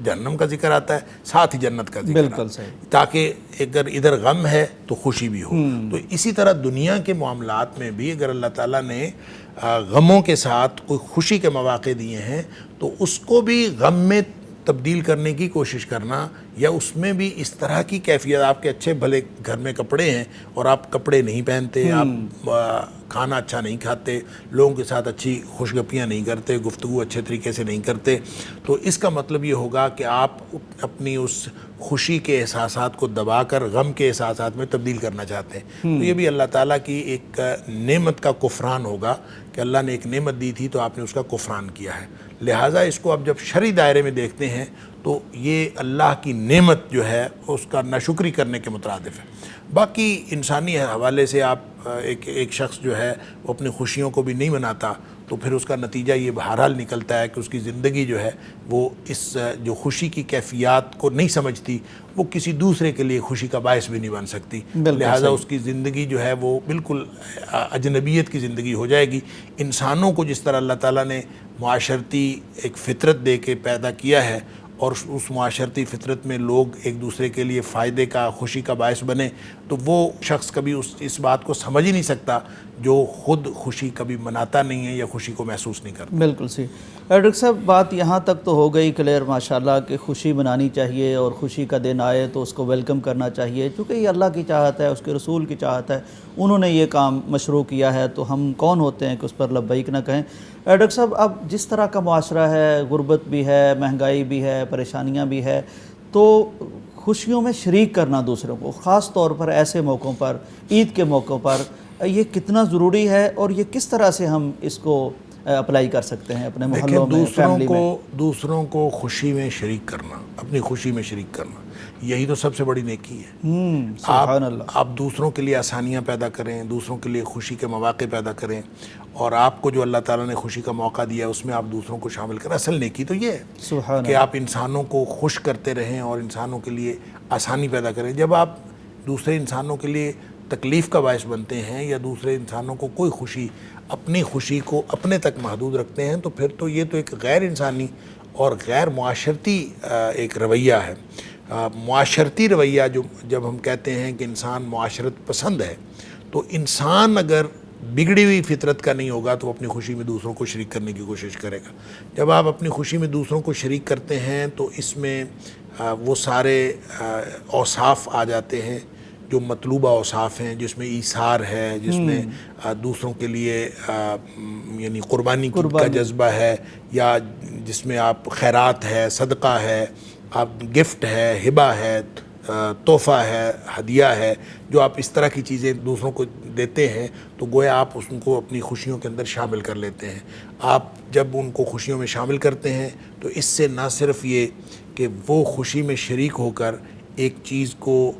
جہنم کا ذکر آتا ہے ساتھ ہی جنت کا ذکر
بالکل صحیح،
تاکہ اگر ادھر غم ہے تو خوشی بھی ہو. تو اسی طرح دنیا کے معاملات میں بھی اگر اللہ تعالیٰ نے غموں کے ساتھ کوئی خوشی کے مواقع دیے ہیں تو اس کو بھی غم میں تبدیل کرنے کی کوشش کرنا، یا اس میں بھی اس طرح کی کیفیت، آپ کے اچھے بھلے گھر میں کپڑے ہیں اور آپ کپڑے نہیں پہنتے، آپ کھانا اچھا نہیں کھاتے، لوگوں کے ساتھ اچھی خوشگپیاں نہیں کرتے، گفتگو اچھے طریقے سے نہیں کرتے، تو اس کا مطلب یہ ہوگا کہ آپ اپنی اس خوشی کے احساسات کو دبا کر غم کے احساسات میں تبدیل کرنا چاہتے ہیں. تو یہ بھی اللہ تعالیٰ کی ایک نعمت کا کفران ہوگا کہ اللہ نے ایک نعمت دی تھی تو آپ نے اس کا کفران کیا ہے. لہٰذا اس کو اب جب شرعی دائرے میں دیکھتے ہیں تو یہ اللہ کی نعمت جو ہے اس کا ناشکری کرنے کے مترادف ہے. باقی انسانی حوالے سے آپ ایک شخص جو ہے وہ اپنی خوشیوں کو بھی نہیں مناتا تو پھر اس کا نتیجہ یہ بہرحال نکلتا ہے کہ اس کی زندگی جو ہے وہ اس جو خوشی کی کیفیات کو نہیں سمجھتی، وہ کسی دوسرے کے لیے خوشی کا باعث بھی نہیں بن سکتی. لہٰذا اس کی زندگی جو ہے وہ بالکل اجنبیت کی زندگی ہو جائے گی. انسانوں کو جس طرح اللہ تعالیٰ نے معاشرتی ایک فطرت دے کے پیدا کیا ہے اور اس معاشرتی فطرت میں لوگ ایک دوسرے کے لیے فائدے کا، خوشی کا باعث بنے، تو وہ شخص کبھی اس بات کو سمجھ ہی نہیں سکتا جو خود خوشی کبھی مناتا نہیں ہے یا خوشی کو محسوس نہیں کرتا.
بالکل صحیح. ڈاکٹر صاحب بات یہاں تک تو ہو گئی کلیئر ماشاءاللہ کہ خوشی منانی چاہیے اور خوشی کا دن آئے تو اس کو ویلکم کرنا چاہیے، چونکہ یہ اللہ کی چاہت ہے، اس کے رسول کی چاہت ہے، انہوں نے یہ کام مشروع کیا ہے تو ہم کون ہوتے ہیں کہ اس پر لبیک نہ کہیں. ڈاکٹر صاحب اب جس طرح کا معاشرہ ہے، غربت بھی ہے، مہنگائی بھی ہے، پریشانیاں بھی ہے، تو خوشیوں میں شریک کرنا دوسروں کو، خاص طور پر ایسے موقعوں پر، عید کے موقعوں پر، یہ کتنا ضروری ہے اور یہ کس طرح سے ہم اس کو اپلائی کر سکتے ہیں اپنے محلوں میں، فیملی میں؟
دوسروں کو خوشی میں شریک کرنا، اپنی خوشی میں شریک کرنا، یہی تو سب سے بڑی نیکی ہے.
سبحان اللہ.
آپ دوسروں کے لیے آسانیاں پیدا کریں، دوسروں کے لیے خوشی کے مواقع پیدا کریں، اور آپ کو جو اللہ تعالیٰ نے خوشی کا موقع دیا ہے اس میں آپ دوسروں کو شامل کریں. اصل نیکی تو یہ ہے
سبحان
کہ آپ انسانوں کو خوش کرتے رہیں اور انسانوں کے لیے آسانی پیدا کریں. جب آپ دوسرے انسانوں کے لیے تکلیف کا باعث بنتے ہیں یا دوسرے انسانوں کو کوئی خوشی، اپنی خوشی کو اپنے تک محدود رکھتے ہیں، تو پھر تو یہ تو ایک غیر انسانی اور غیر معاشرتی ایک رویہ ہے. معاشرتی رویہ جب ہم کہتے ہیں کہ انسان معاشرت پسند ہے، تو انسان اگر بگڑی ہوئی فطرت کا نہیں ہوگا تو وہ اپنی خوشی میں دوسروں کو شریک کرنے کی کوشش کرے گا. جب آپ اپنی خوشی میں دوسروں کو شریک کرتے ہیں تو اس میں وہ سارے اوصاف آ جاتے ہیں جو مطلوبہ اوصاف ہیں، جس میں ایثار ہے، جس میں دوسروں کے لیے یعنی قربانی کا جذبہ ہے، یا جس میں آپ خیرات ہے، صدقہ ہے، آپ گفٹ ہے، ہبہ ہے، تحفہ ہے، ہدیہ ہے، جو آپ اس طرح کی چیزیں دوسروں کو دیتے ہیں تو گویا آپ ان کو اپنی خوشیوں کے اندر شامل کر لیتے ہیں. آپ جب ان کو خوشیوں میں شامل کرتے ہیں تو اس سے نہ صرف یہ کہ وہ خوشی میں شریک ہو کر ایک چیز کو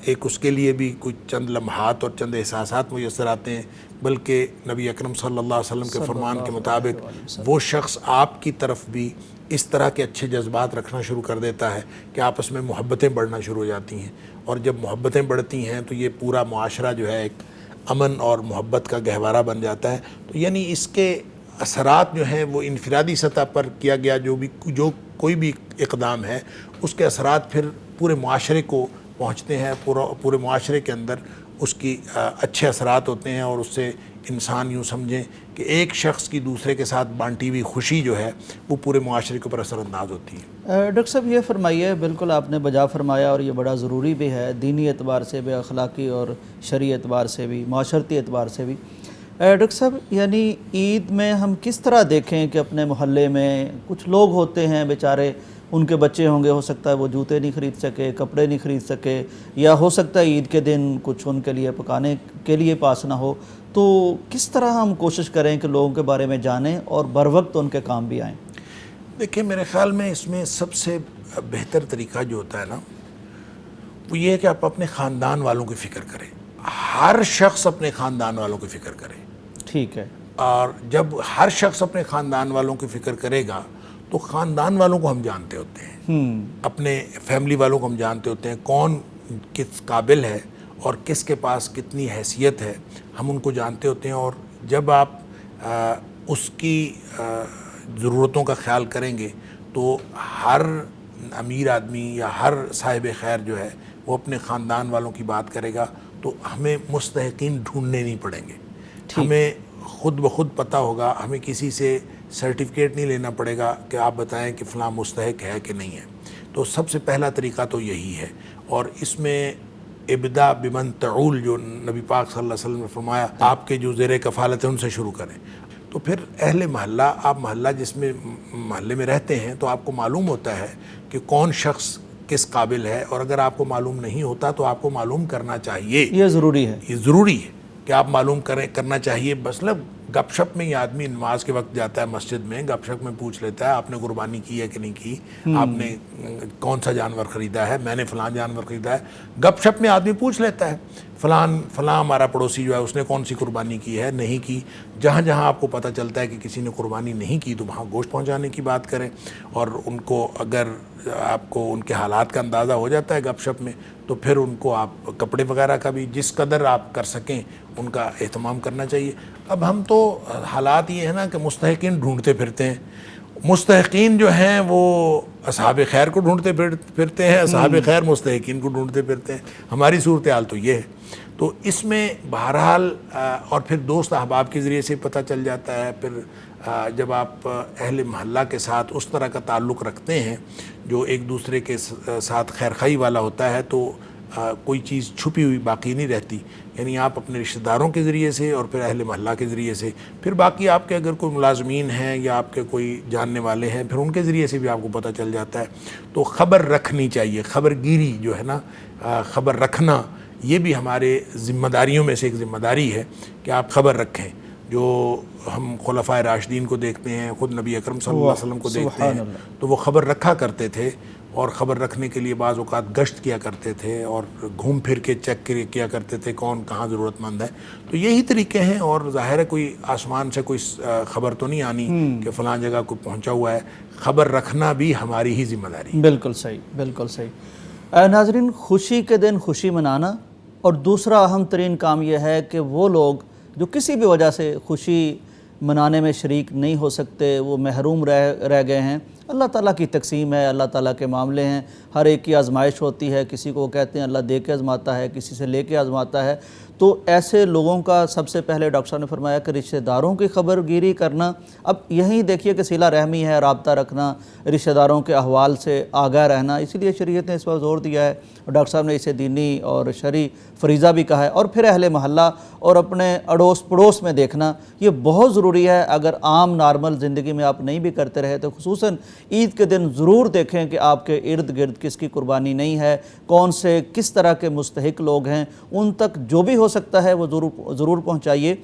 ایک اس کے لیے بھی کچھ چند لمحات اور چند احساسات میسر آتے ہیں، بلکہ نبی اکرم صلی اللہ علیہ وسلم کے فرمان کے مطابق وہ شخص آپ کی طرف بھی اس طرح کے اچھے جذبات رکھنا شروع کر دیتا ہے کہ آپس میں محبتیں بڑھنا شروع ہو جاتی ہیں. اور جب محبتیں بڑھتی ہیں تو یہ پورا معاشرہ جو ہے ایک امن اور محبت کا گہوارہ بن جاتا ہے. تو یعنی اس کے اثرات جو ہیں وہ انفرادی سطح پر کیا گیا جو کوئی بھی اقدام ہے، اس کے اثرات پھر پورے معاشرے کو پہنچتے ہیں، پورے معاشرے کے اندر اس کی اچھے اثرات ہوتے ہیں، اور اس سے انسان یوں سمجھیں کہ ایک شخص کی دوسرے کے ساتھ بانٹی ہوئی خوشی جو ہے وہ پورے معاشرے کے اوپر اثر انداز ہوتی ہے.
ڈاکٹر صاحب یہ فرمائیے، بالکل آپ نے بجا فرمایا اور یہ بڑا ضروری بھی ہے، دینی اعتبار سے بھی، اخلاقی اور شرعی اعتبار سے بھی، معاشرتی اعتبار سے بھی. ڈاکٹر صاحب یعنی عید میں ہم کس طرح دیکھیں کہ اپنے محلے میں کچھ لوگ ہوتے ہیں بیچارے، ان کے بچے ہوں گے، ہو سکتا ہے وہ جوتے نہیں خرید سکے، کپڑے نہیں خرید سکے، یا ہو سکتا ہے عید کے دن کچھ ان کے لیے پکانے کے لیے پاس نہ ہو. تو کس طرح ہم کوشش کریں کہ لوگوں کے بارے میں جانیں اور بر وقت ان کے کام بھی آئیں؟
دیکھیں میرے خیال میں اس میں سب سے بہتر طریقہ جو ہوتا ہے نا، وہ یہ ہے کہ آپ اپنے خاندان والوں کی فکر کریں. ہر شخص اپنے خاندان والوں کی فکر کرے.
ٹھیک ہے.
اور جب ہر شخص اپنے خاندان والوں کی فکر کرے گا تو خاندان والوں کو ہم جانتے ہوتے ہیں، اپنے فیملی والوں کو ہم جانتے ہوتے ہیں، کون کس قابل ہے اور کس کے پاس کتنی حیثیت ہے، ہم ان کو جانتے ہوتے ہیں. اور جب آپ اس کی ضرورتوں کا خیال کریں گے تو ہر امیر آدمی یا ہر صاحب خیر جو ہے وہ اپنے خاندان والوں کی بات کرے گا تو ہمیں مستحقین ڈھونڈنے نہیں پڑیں گے. ہمیں خود بخود پتہ ہوگا، ہمیں کسی سے سرٹیفکیٹ نہیں لینا پڑے گا کہ آپ بتائیں کہ فلاں مستحق ہے کہ نہیں ہے. تو سب سے پہلا طریقہ تو یہی ہے. اور اس میں ابدا بمن تعول جو نبی پاک صلی اللہ علیہ وسلم نے فرمایا، آپ کے جو زیر کفالت ہیں ان سے شروع کریں. تو پھر اہل محلہ، آپ محلہ جس میں محلے میں رہتے ہیں تو آپ کو معلوم ہوتا ہے کہ کون شخص کس قابل ہے، اور اگر آپ کو معلوم نہیں ہوتا تو آپ کو معلوم کرنا چاہیے.
یہ ضروری ہے.
یہ ضروری ہے کہ آپ معلوم کرنا چاہیے. مطلب گپ شپ میں یہ آدمی نماز کے وقت جاتا ہے مسجد میں، گپ شپ میں پوچھ لیتا ہے آپ نے قربانی کی ہے کہ نہیں کی، آپ نے کون سا جانور خریدا ہے، میں نے فلاں جانور خریدا ہے. گپ شپ میں آدمی پوچھ لیتا ہے فلاں ہمارا پڑوسی جو ہے اس نے کون سی قربانی کی ہے، نہیں کی. جہاں جہاں آپ کو پتہ چلتا ہے کہ کسی نے قربانی نہیں کی تو وہاں گوشت پہنچانے کی بات کریں. اور ان کو اگر آپ کو ان کے حالات کا اندازہ ہو جاتا ہے گپ شپ میں تو پھر ان کو آپ کپڑے وغیرہ کا بھی جس قدر آپ کر سکیں ان کا اہتمام کرنا چاہیے. اب ہم تو حالات یہ ہے نا کہ مستحقین ڈھونڈتے پھرتے ہیں. مستحقین جو ہیں وہ اصحاب خیر کو ڈھونڈتے پھرتے ہیں، اصحاب خیر مستحقین کو ڈھونڈتے پھرتے ہیں. ہماری صورتحال تو یہ ہے. تو اس میں بہرحال اور پھر دوست احباب کے ذریعے سے پتہ چل جاتا ہے. پھر جب آپ اہل محلہ کے ساتھ اس طرح کا تعلق رکھتے ہیں جو ایک دوسرے کے ساتھ خیرخواہی والا ہوتا ہے تو کوئی چیز چھپی ہوئی باقی نہیں رہتی. یعنی آپ اپنے رشتہ داروں کے ذریعے سے اور پھر اہل محلہ کے ذریعے سے، پھر باقی آپ کے اگر کوئی ملازمین ہیں یا آپ کے کوئی جاننے والے ہیں پھر ان کے ذریعے سے بھی آپ کو پتہ چل جاتا ہے. تو خبر رکھنی چاہیے. خبر گیری جو ہے نا، خبر رکھنا، یہ بھی ہمارے ذمہ داریوں میں سے ایک ذمہ داری ہے کہ آپ خبر رکھیں. جو ہم خلفائے راشدین کو دیکھتے ہیں، خود نبی اکرم صلی اللہ علیہ وسلم کو دیکھتے ہیں تو وہ خبر رکھا کرتے تھے، اور خبر رکھنے کے لیے بعض اوقات گشت کیا کرتے تھے اور گھوم پھر کے چیک کیا کرتے تھے کون کہاں ضرورت مند ہے. تو یہی طریقے ہیں. اور ظاہر ہے کوئی آسمان سے کوئی خبر تو نہیں آنی کہ فلاں جگہ کوئی پہنچا ہوا ہے. خبر رکھنا بھی ہماری ہی ذمہ داری.
بالکل صحیح، بالکل صحیح. ناظرین، خوشی کے دن خوشی منانا، اور دوسرا اہم ترین کام یہ ہے کہ وہ لوگ جو کسی بھی وجہ سے خوشی منانے میں شریک نہیں ہو سکتے، وہ محروم رہ گئے ہیں، اللہ تعالیٰ کی تقسیم ہے، اللہ تعالیٰ کے معاملے ہیں، ہر ایک کی آزمائش ہوتی ہے، کسی کو کہتے ہیں اللہ دے کے آزماتا ہے، کسی سے لے کے آزماتا ہے۔ تو ایسے لوگوں کا سب سے پہلے ڈاکٹر صاحب نے فرمایا کہ رشتہ داروں کی خبر گیری کرنا، اب یہیں دیکھیے کہ صلہ رحمی ہے، رابطہ رکھنا، رشتہ داروں کے احوال سے آگاہ رہنا، اسی لیے شریعت نے اس پر زور دیا ہے، اور ڈاکٹر صاحب نے اسے دینی اور شرعی فریضہ بھی کہا ہے۔ اور پھر اہل محلہ اور اپنے اڑوس پڑوس میں دیکھنا یہ بہت ضروری ہے۔ اگر عام نارمل زندگی میں آپ نہیں بھی کرتے رہے تو خصوصاً عید کے دن ضرور دیکھیں کہ آپ کے ارد گرد کس کی قربانی نہیں ہے، کون سے کس طرح کے مستحق لوگ ہیں، ان تک جو بھی ہو سکتا ہے وہ ضرور پہنچائیے۔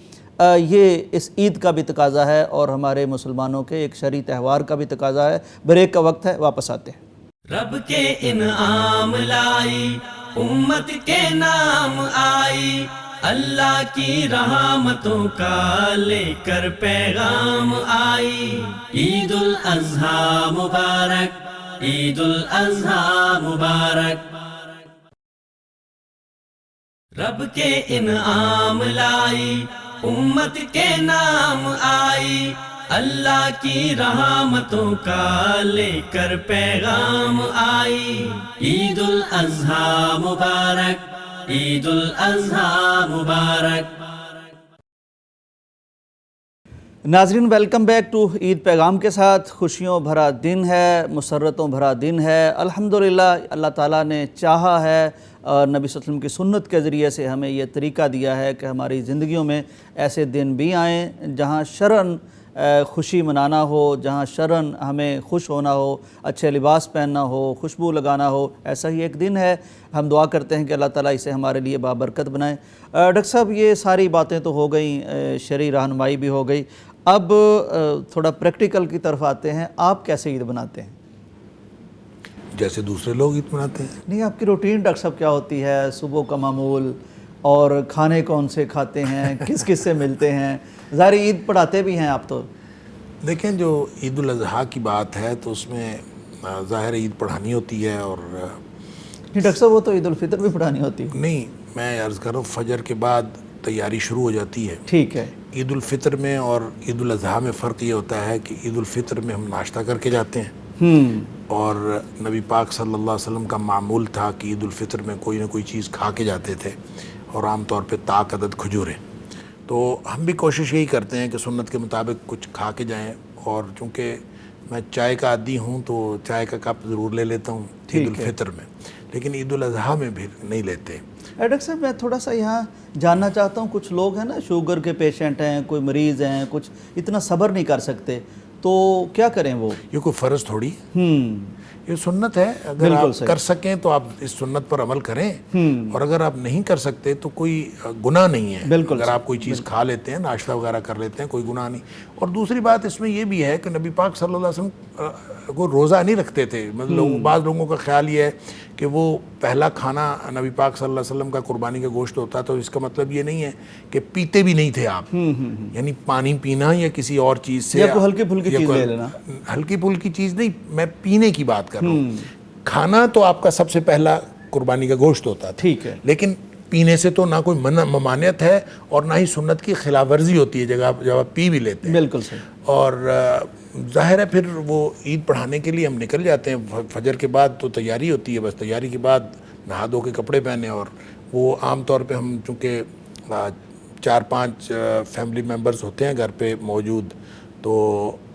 یہ اس عید کا بھی تقاضا ہے اور ہمارے مسلمانوں کے ایک شرعی تہوار کا بھی تقاضا ہے۔ بریک کا وقت ہے، واپس آتے ہیں۔
رب کے انعام لائی، امت کے نام آئی، اللہ کی رحمتوں کا لے کر پیغام آئی۔ عید الاضحیٰ مبارک، عید الاضحیٰ مبارک۔ رب کے انعام لائی، امت کے نام آئی، اللہ کی رحمتوں کا لے کر پیغام آئی۔ عید الاضحیٰ مبارک، عید الاضحیٰ مبارک۔
ناظرین ویلکم بیک ٹو عید پیغام کے ساتھ۔ خوشیوں بھرا دن ہے، مسرتوں بھرا دن ہے، الحمدللہ اللہ تعالیٰ نے چاہا ہے اور نبی صلی اللہ علیہ وسلم کی سنت کے ذریعے سے ہمیں یہ طریقہ دیا ہے کہ ہماری زندگیوں میں ایسے دن بھی آئیں جہاں شرعاً خوشی منانا ہو، جہاں شرعاً ہمیں خوش ہونا ہو، اچھے لباس پہننا ہو، خوشبو لگانا ہو۔ ایسا ہی ایک دن ہے، ہم دعا کرتے ہیں کہ اللہ تعالیٰ اسے ہمارے لیے بابرکت بنائے۔ ڈاکٹر صاحب یہ ساری باتیں تو ہو گئیں، شرعی رہنمائی بھی ہو گئی، اب تھوڑا پریکٹیکل کی طرف آتے ہیں۔ آپ کیسے عید مناتے ہیں؟
جیسے دوسرے لوگ عید مناتے ہیں۔
نہیں، آپ کی روٹین ڈاکٹر صاحب کیا ہوتی ہے؟ صبح کا معمول اور کھانے کون سے کھاتے ہیں، کس کس سے ملتے ہیں؟ ظاہر عید پڑھاتے بھی ہیں آپ تو۔
دیکھیں جو عید الاضحیٰ کی بات ہے تو اس میں ظاہر عید پڑھانی ہوتی ہے، اور
نہیں ڈاکٹر صاحب وہ تو عید الفطر بھی پڑھانی ہوتی ہے۔
نہیں، میں عرض کر رہا ہوں فجر کے بعد تیاری شروع ہو جاتی ہے۔
ٹھیک ہے۔
عید الفطر میں اور عید الاضحیٰ میں فرق یہ ہوتا ہے کہ عید الفطر میں ہم ناشتہ کر کے جاتے ہیں، اور نبی پاک صلی اللہ علیہ وسلم کا معمول تھا کہ عید الفطر میں کوئی نہ کوئی چیز کھا کے جاتے تھے، اور عام طور پہ طاق عدد کھجوریں۔ تو ہم بھی کوشش یہی کرتے ہیں کہ سنت کے مطابق کچھ کھا کے جائیں، اور چونکہ میں چائے کا عادی ہوں تو چائے کا کپ ضرور لے لیتا ہوں عید الفطر میں، لیکن عید الاضحیٰ میں بھی نہیں لیتے۔
ڈاکٹر صاحب میں تھوڑا سا یہاں جاننا چاہتا ہوں، کچھ لوگ ہیں نا شوگر کے پیشنٹ ہیں، کوئی مریض ہیں، کچھ اتنا صبر نہیں کر سکتے، تو کیا کریں وہ؟
یہ کوئی فرض تھوڑی، یہ سنت ہے، اگر آپ کر سکیں تو آپ اس سنت پر عمل کریں، اور اگر آپ نہیں کر سکتے تو کوئی گناہ نہیں ہے۔ اگر آپ کوئی چیز کھا لیتے ہیں، ناشتہ وغیرہ کر لیتے ہیں، کوئی گناہ نہیں۔ اور دوسری بات اس میں یہ بھی ہے کہ نبی پاک صلی اللہ علیہ وسلم کو روزہ نہیں رکھتے تھے۔ مطلب بعض لوگوں کا خیال یہ ہے کہ وہ پہلا کھانا نبی پاک صلی اللہ علیہ وسلم کا قربانی کا گوشت ہوتا، تو اس کا مطلب یہ نہیں ہے کہ پیتے بھی نہیں تھے آپ، یعنی پانی پینا یا کسی اور چیز سے،
یا کوئی ہلکی پھلکی چیز لے لینا۔
ہلکی پھلکی چیز نہیں، میں پینے کی بات کر رہا ہوں۔ کھانا تو آپ کا سب سے پہلا قربانی کا گوشت ہوتا تھا،
ٹھیک ہے،
لیکن پینے سے تو نہ کوئی ممانعت ہے اور نہ ہی سنت کی خلاف ورزی ہوتی ہے جب آپ پی بھی لیتے ہیں۔
بالکل صحیح۔
اور ظاہر ہے پھر وہ عید پڑھانے کے لیے ہم نکل جاتے ہیں، فجر کے بعد تو تیاری ہوتی ہے، بس تیاری کے بعد نہا دھو کے کپڑے پہنے، اور وہ عام طور پہ ہم چونکہ 4-5 فیملی ممبرز ہوتے ہیں گھر پہ موجود، تو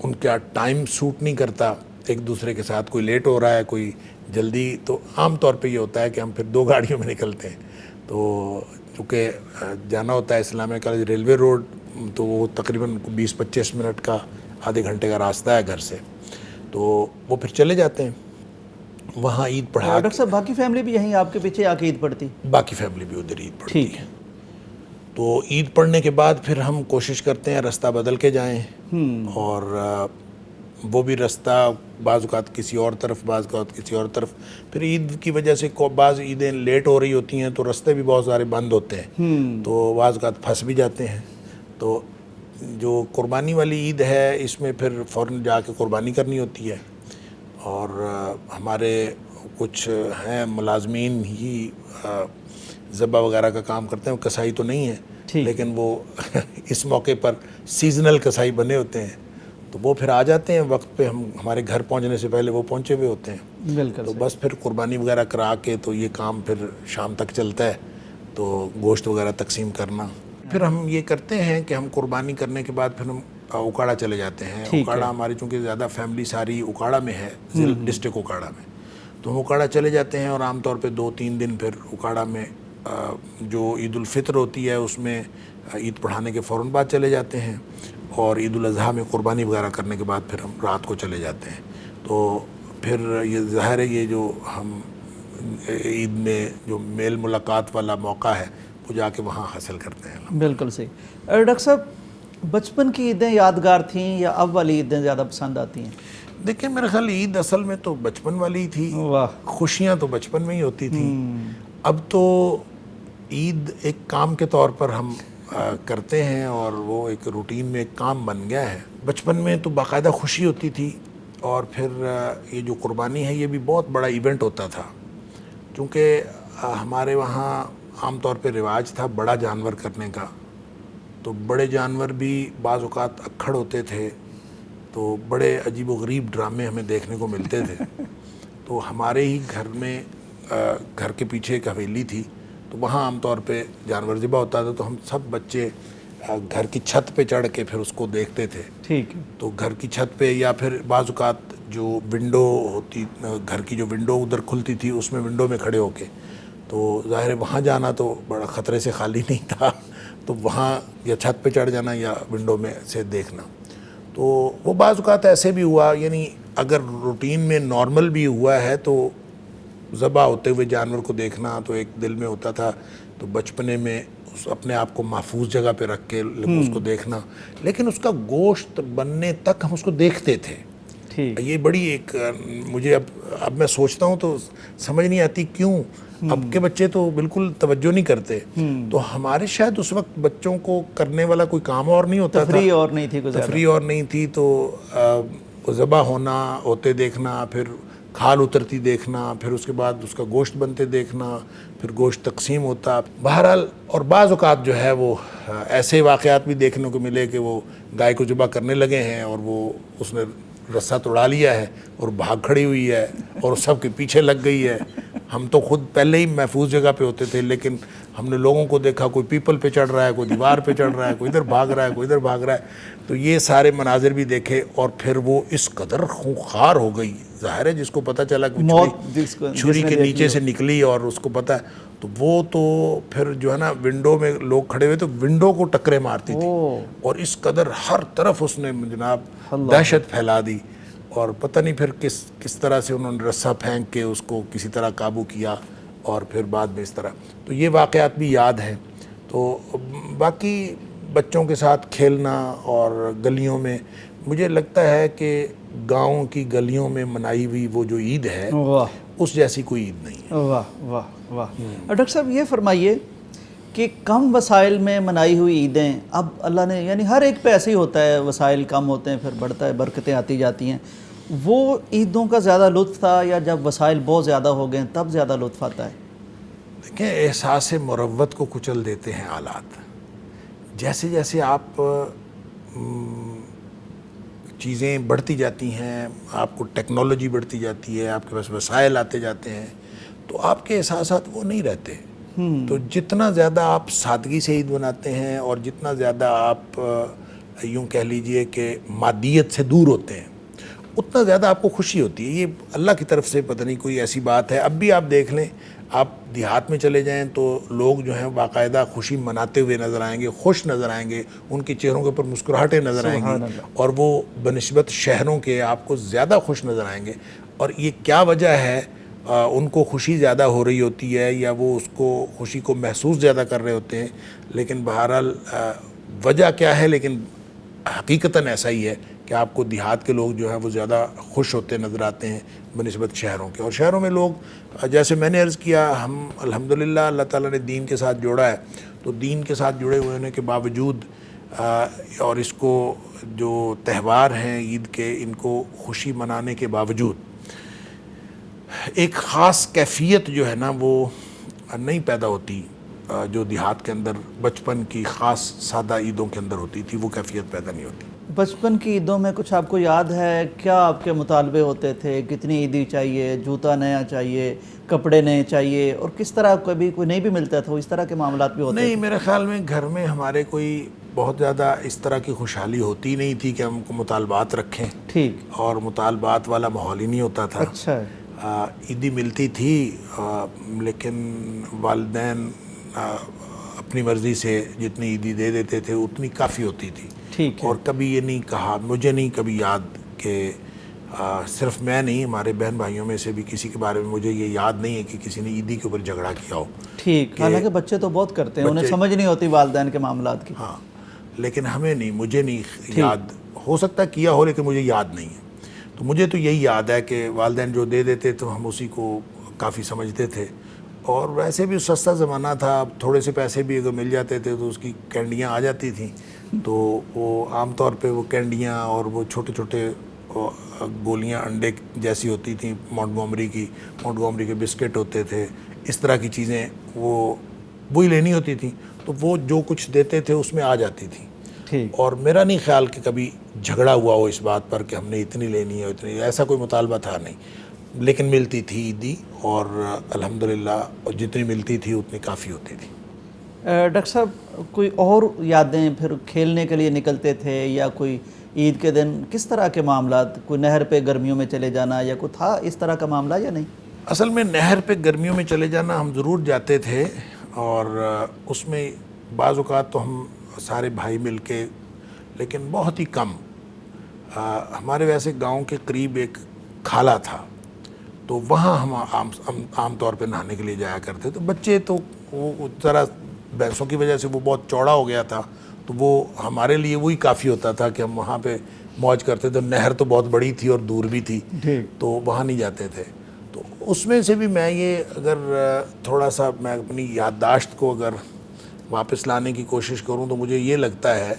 ان کا ٹائم سوٹ نہیں کرتا ایک دوسرے کے ساتھ، کوئی لیٹ ہو رہا ہے کوئی جلدی، تو عام طور پہ یہ ہوتا ہے کہ ہم پھر 2 گاڑیوں میں نکلتے ہیں۔ تو چونکہ جانا ہوتا ہے اسلامیہ کالج ریلوے روڈ، تو وہ تقریباً 20-25 منٹ کا، آدھے گھنٹے کا راستہ ہے گھر سے، تو وہ پھر چلے جاتے ہیں وہاں عید پڑھا۔
ڈاکٹر صاحب باقی فیملی بھی یہیں آپ کے پیچھے آ کے عید پڑھتی؟
باقی فیملی بھی ادھر عید پڑھتی
ٹھیک ہے۔
تو عید پڑھنے کے بعد پھر ہم کوشش کرتے ہیں رستہ بدل کے جائیں، اور وہ بھی رستہ بعض اوقات کسی اور طرف، بعض اوقات کسی اور طرف۔ پھر عید کی وجہ سے بعض عیدیں لیٹ ہو رہی ہوتی ہیں تو رستے بھی بہت سارے بند ہوتے ہیں، تو بعض اوقات پھنس بھی جاتے ہیں۔ تو جو قربانی والی عید ہے اس میں پھر فوراً جا کے قربانی کرنی ہوتی ہے، اور ہمارے کچھ ہیں ملازمین ہی ذبح وغیرہ کا کام کرتے ہیں، وہ کسائی تو نہیں ہے، لیکن وہ اس موقع پر سیزنل کسائی بنے ہوتے ہیں، تو وہ پھر آ جاتے ہیں وقت پہ، ہم ہمارے گھر پہنچنے سے پہلے وہ پہنچے ہوئے ہوتے ہیں.
بالکل
تو
صحیح.
بس پھر قربانی وغیرہ کرا کے تو یہ کام پھر شام تک چلتا ہے، تو گوشت وغیرہ تقسیم کرنا. پھر ہم یہ کرتے ہیں کہ ہم قربانی کرنے کے بعد پھر ہم اکاڑا چلے جاتے ہیں. اکاڑا ہماری چونکہ زیادہ فیملی ساری اکاڑا میں ہے، ڈسٹرکٹ اکاڑا میں، تو ہم اکاڑا چلے جاتے ہیں. اور عام طور پہ 2-3 دن پھر اکاڑا میں جو عید الفطر ہوتی ہے اس میں عید پڑھانے کے فوراً بعد چلے جاتے ہیں، اور عید الاضحیٰ میں قربانی وغیرہ کرنے کے بعد پھر ہم رات کو چلے جاتے ہیں. تو پھر یہ ظاہر ہے یہ جو ہم عید میں جو میل ملاقات والا موقع ہے وہ جا کے وہاں حاصل کرتے ہیں.
بالکل صحیح. ڈاکٹر صاحب، بچپن کی عیدیں یادگار تھیں یا اب والی عیدیں زیادہ پسند آتی ہیں؟
دیکھیں میرے خیال عید اصل میں تو بچپن والی تھی،
واہ.
خوشیاں تو بچپن میں ہی ہوتی تھیں. اب تو عید ایک کام کے طور پر ہم کرتے ہیں، اور وہ ایک روٹین میں ایک کام بن گیا ہے. بچپن میں تو باقاعدہ خوشی ہوتی تھی، اور پھر یہ جو قربانی ہے یہ بھی بہت بڑا ایونٹ ہوتا تھا، چونکہ ہمارے وہاں عام طور پہ رواج تھا بڑا جانور کرنے کا. تو بڑے جانور بھی بعض اوقات اکھڑ ہوتے تھے، تو بڑے عجیب و غریب ڈرامے ہمیں دیکھنے کو ملتے تھے. تو ہمارے ہی گھر میں گھر کے پیچھے ایک حویلی تھی، تو وہاں عام طور پہ جانور ذبح ہوتا تھا. تو ہم سب بچے گھر کی چھت پہ چڑھ کے پھر اس کو دیکھتے تھے.
ٹھیک ہے.
تو گھر کی چھت پہ، یا پھر بعض اوقات جو ونڈو ہوتی، گھر کی جو ونڈو ادھر کھلتی تھی اس میں ونڈو میں کھڑے ہو کے، تو ظاہر ہے وہاں جانا تو بڑا خطرے سے خالی نہیں تھا. تو وہاں یا چھت پہ چڑھ جانا یا ونڈو میں سے دیکھنا. تو وہ بعض اوقات ایسے بھی ہوا، یعنی اگر روٹین میں نارمل بھی ہوا ہے تو ذبح ہوتے ہوئے جانور کو دیکھنا تو ایک دل میں ہوتا تھا. تو بچپنے میں اپنے آپ کو محفوظ جگہ پہ رکھ کے اس کو دیکھنا، لیکن اس کا گوشت بننے تک ہم اس کو دیکھتے تھے. یہ بڑی ایک مجھے اب میں سوچتا ہوں تو سمجھ نہیں آتی کیوں اب کے بچے تو بالکل توجہ نہیں کرتے. تو ہمارے شاید اس وقت بچوں کو کرنے والا کوئی کام اور نہیں ہوتا تھا،
تفریح اور نہیں تھی،
تفریح اور نہیں تھی. تو ذبح ہوتے دیکھنا، پھر کھال اترتی دیکھنا، پھر اس کے بعد اس کا گوشت بنتے دیکھنا، پھر گوشت تقسیم ہوتا. بہرحال اور بعض اوقات جو ہے وہ ایسے واقعات بھی دیکھنے کو ملے کہ وہ گائے کو ذبح کرنے لگے ہیں اور وہ اس نے رسہ توڑا لیا ہے اور بھاگ کھڑی ہوئی ہے اور سب کے پیچھے لگ گئی ہے. ہم تو خود پہلے ہی محفوظ جگہ پہ ہوتے تھے، لیکن ہم نے لوگوں کو دیکھا کوئی پیپل پہ چڑھ رہا ہے، کوئی دیوار پہ چڑھ رہا ہے، کوئی ادھر بھاگ رہا ہے، کوئی ادھر بھاگ رہا ہے. تو یہ سارے مناظر بھی دیکھے، اور پھر وہ اس قدر خونخوار ہو گئی. ظاہر ہے جس کو پتہ چلا کہ چھری کے نیچے سے نکلی اور اس کو پتہ ہے، تو وہ تو پھر جو ہے نا ونڈو میں لوگ کھڑے ہوئے تو ونڈو کو ٹکرے مارتی تھی. اور اس قدر ہر طرف اس نے جناب دہشت پھیلا دی. اور پتہ نہیں پھر کس طرح سے انہوں نے رسہ پھینک کے اس کو کسی طرح قابو کیا، اور پھر بعد میں اس طرح. تو یہ واقعات بھی یاد ہیں. تو باقی بچوں کے ساتھ کھیلنا اور گلیوں میں، مجھے لگتا ہے کہ گاؤں کی گلیوں میں منائی ہوئی وہ جو عید ہے اس جیسی کوئی عید نہیں ہے.
واہ واہ واہ. ڈاکٹر صاحب یہ فرمائیے کہ کم وسائل میں منائی ہوئی عیدیں، اب اللہ نے یعنی ہر ایک پہ ایسے ہی ہوتا ہے، وسائل کم ہوتے ہیں پھر بڑھتا ہے، برکتیں آتی جاتی ہیں. وہ عیدوں کا زیادہ لطف تھا یا جب وسائل بہت زیادہ ہو گئے تب زیادہ لطف آتا ہے؟
دیکھیں، احساس مروت کو کچل دیتے ہیں حالات. جیسے جیسے آپ چیزیں بڑھتی جاتی ہیں، آپ کو ٹیکنالوجی بڑھتی جاتی ہے، آپ کے پاس وسائل آتے جاتے ہیں، تو آپ کے احساسات وہ نہیں رہتے. تو جتنا زیادہ آپ سادگی سے عید مناتے ہیں اور جتنا زیادہ آپ یوں کہہ لیجئے کہ مادیت سے دور ہوتے ہیں، اتنا زیادہ آپ کو خوشی ہوتی ہے. یہ اللہ کی طرف سے پتہ نہیں کوئی ایسی بات ہے. اب بھی آپ دیکھ لیں، آپ دیہات میں چلے جائیں تو لوگ جو ہیں باقاعدہ خوشی مناتے ہوئے نظر آئیں گے، خوش نظر آئیں گے، ان کے چہروں کے اوپر مسکراہٹیں نظر آئیں گی، اور وہ بنسبت شہروں کے آپ کو زیادہ خوش نظر آئیں گے. اور یہ کیا وجہ ہے؟ ان کو خوشی زیادہ ہو رہی ہوتی ہے یا وہ اس کو خوشی کو محسوس زیادہ کر رہے ہوتے ہیں. لیکن بہرحال وجہ کیا ہے، لیکن حقیقتاً ایسا ہی ہے کہ آپ کو دیہات کے لوگ جو ہیں وہ زیادہ خوش ہوتے نظر آتے ہیں بنسبت شہروں کے. اور شہروں میں لوگ، جیسے میں نے عرض کیا، ہم الحمدللہ اللہ تعالیٰ نے دین کے ساتھ جوڑا ہے، تو دین کے ساتھ جڑے ہوئے ہونے کے باوجود اور اس کو جو تہوار ہیں عید کے، ان کو خوشی منانے کے باوجود ایک خاص کیفیت جو ہے نا وہ نہیں پیدا ہوتی جو دیہات کے اندر بچپن کی خاص سادہ عیدوں کے اندر ہوتی تھی. وہ کیفیت پیدا نہیں ہوتی.
بچپن کی عیدوں میں کچھ آپ کو یاد ہے؟ کیا آپ کے مطالبے ہوتے تھے؟ کتنی عیدی چاہیے، جوتا نیا چاہیے، کپڑے نئے چاہیے، اور کس طرح کبھی کوئی نہیں بھی ملتا تھا، اس طرح کے معاملات بھی ہوتے
نہیں، میرے خیال میں گھر میں ہمارے کوئی بہت زیادہ اس طرح کی خوشحالی ہوتی نہیں تھی کہ ہم کو مطالبات رکھیں،
ٹھیک،
اور مطالبات والا ماحول ہی نہیں ہوتا تھا۔
اچھا ہے،
عیدی ملتی تھی لیکن والدین اپنی مرضی سے جتنی عیدی دے دیتے تھے اتنی کافی ہوتی تھی،
ٹھیک ہے،
اور کبھی یہ نہیں کہا، مجھے نہیں کبھی یاد کہ صرف میں نہیں، ہمارے بہن بھائیوں میں سے بھی کسی کے بارے میں مجھے یہ یاد نہیں ہے کہ کسی نے عیدی کے اوپر جھگڑا کیا ہو۔
ٹھیک، حالانکہ بچے تو بہت کرتے ہیں، انہیں سمجھ نہیں ہوتی والدین کے معاملات کی۔
ہاں، لیکن ہمیں نہیں، مجھے نہیں یاد، ہو سکتا کیا ہو لیکن مجھے یاد نہیں ہے۔ تو مجھے تو یہی یاد ہے کہ والدین جو دے دیتے تو ہم اسی کو کافی سمجھتے تھے، اور ویسے بھی سستا زمانہ تھا، تھوڑے سے پیسے بھی اگر مل جاتے تھے تو اس کی کینڈیاں آ جاتی تھیں، تو وہ عام طور پہ وہ کینڈیاں اور وہ چھوٹے چھوٹے گولیاں انڈے جیسی ہوتی تھیں، مونٹگومری کے بسکٹ ہوتے تھے، اس طرح کی چیزیں وہی لینی ہوتی تھیں، تو وہ جو کچھ دیتے تھے اس میں آ جاتی تھیں۔
ٹھیک،
اور میرا نہیں خیال کہ کبھی جھگڑا ہوا ہو اس بات پر کہ ہم نے اتنی لینی ہے اتنی، ایسا کوئی مطالبہ تھا نہیں، لیکن ملتی تھی عیدی، اور الحمدللہ جتنی ملتی تھی اتنی کافی ہوتی تھی۔
ڈاکٹر صاحب کوئی اور یادیں؟ پھر کھیلنے کے لیے نکلتے تھے یا کوئی عید کے دن کس طرح کے معاملات؟ کوئی نہر پہ گرمیوں میں چلے جانا یا کوئی تھا اس طرح کا معاملہ یا نہیں؟
اصل میں نہر پہ گرمیوں میں چلے جانا ہم ضرور جاتے تھے، اور اس میں بعض اوقات تو ہم سارے بھائی مل کے، لیکن بہت ہی کم۔ ہمارے ویسے گاؤں کے قریب ایک کھالا تھا، تو وہاں ہم عام طور پہ نہانے کے لیے جایا کرتے، تو بچے تو وہ ذرا بھینسوں کی وجہ سے وہ بہت چوڑا ہو گیا تھا، تو وہ ہمارے لیے وہی کافی ہوتا تھا کہ ہم وہاں پہ موج کرتے تھے۔ نہر تو بہت بڑی تھی اور دور بھی تھی، تو وہاں نہیں جاتے تھے۔ تو اس میں سے بھی میں یہ اگر تھوڑا سا میں اپنی یادداشت کو اگر واپس لانے کی کوشش کروں تو مجھے یہ لگتا ہے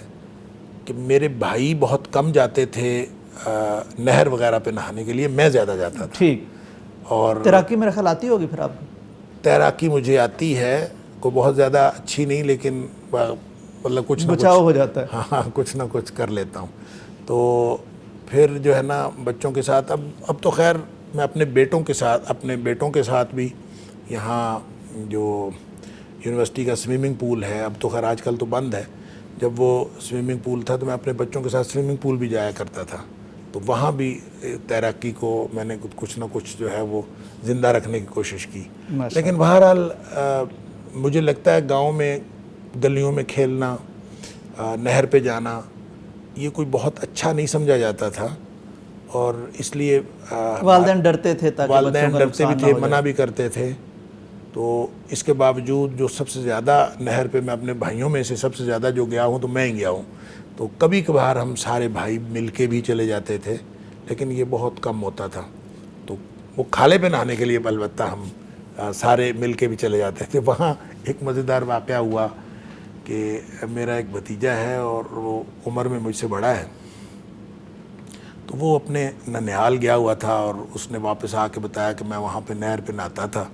کہ میرے بھائی بہت کم جاتے تھے نہر وغیرہ پہ نہانے کے لیے، میں زیادہ جاتا تھا۔
ٹھیک،
اور
تیراکی میرے خیال آتی ہوگی پھر آپ کو؟
تیراکی مجھے آتی ہے، کوئی بہت زیادہ اچھی نہیں، لیکن مطلب کچھ نہ
بچاؤ ہو جاتا ہے۔
ہاں کچھ نہ کچھ کر لیتا ہوں۔ تو پھر جو ہے نا بچوں کے ساتھ اب تو خیر میں اپنے بیٹوں کے ساتھ بھی یہاں جو یونیورسٹی کا سوئمنگ پول ہے، اب تو خیر آج کل تو بند ہے، جب وہ سوئمنگ پول تھا تو میں اپنے بچوں کے ساتھ سوئمنگ پول بھی جایا کرتا تھا، تو وہاں بھی تیراکی کو میں نے کچھ نہ کچھ جو ہے وہ زندہ رکھنے کی کوشش کی۔ لیکن بہرحال مجھے لگتا ہے گاؤں میں گلیوں میں کھیلنا، نہر پہ جانا، یہ کوئی بہت اچھا نہیں سمجھا جاتا تھا، اور اس لیے
والدین ڈرتے تھے،
والدین ڈرتے بھی تھے، منع بھی کرتے تھے۔ تو اس کے باوجود جو سب سے زیادہ نہر پہ میں اپنے بھائیوں میں سے سب سے زیادہ جو گیا ہوں تو میں ہی گیا ہوں، تو کبھی کبھار ہم سارے بھائی مل کے بھی چلے جاتے تھے، لیکن یہ بہت کم ہوتا تھا۔ تو وہ کھالے پہ نہانے کے لیے البتہ ہم سارے مل کے بھی چلے جاتے تھے۔ وہاں ایک مزیدار واقعہ ہوا کہ میرا ایک بھتیجا ہے اور وہ عمر میں مجھ سے بڑا ہے، تو وہ اپنے ننیال گیا ہوا تھا، اور اس نے واپس آ کے بتایا کہ میں وہاں پہ نہر پہ نہاتا تھا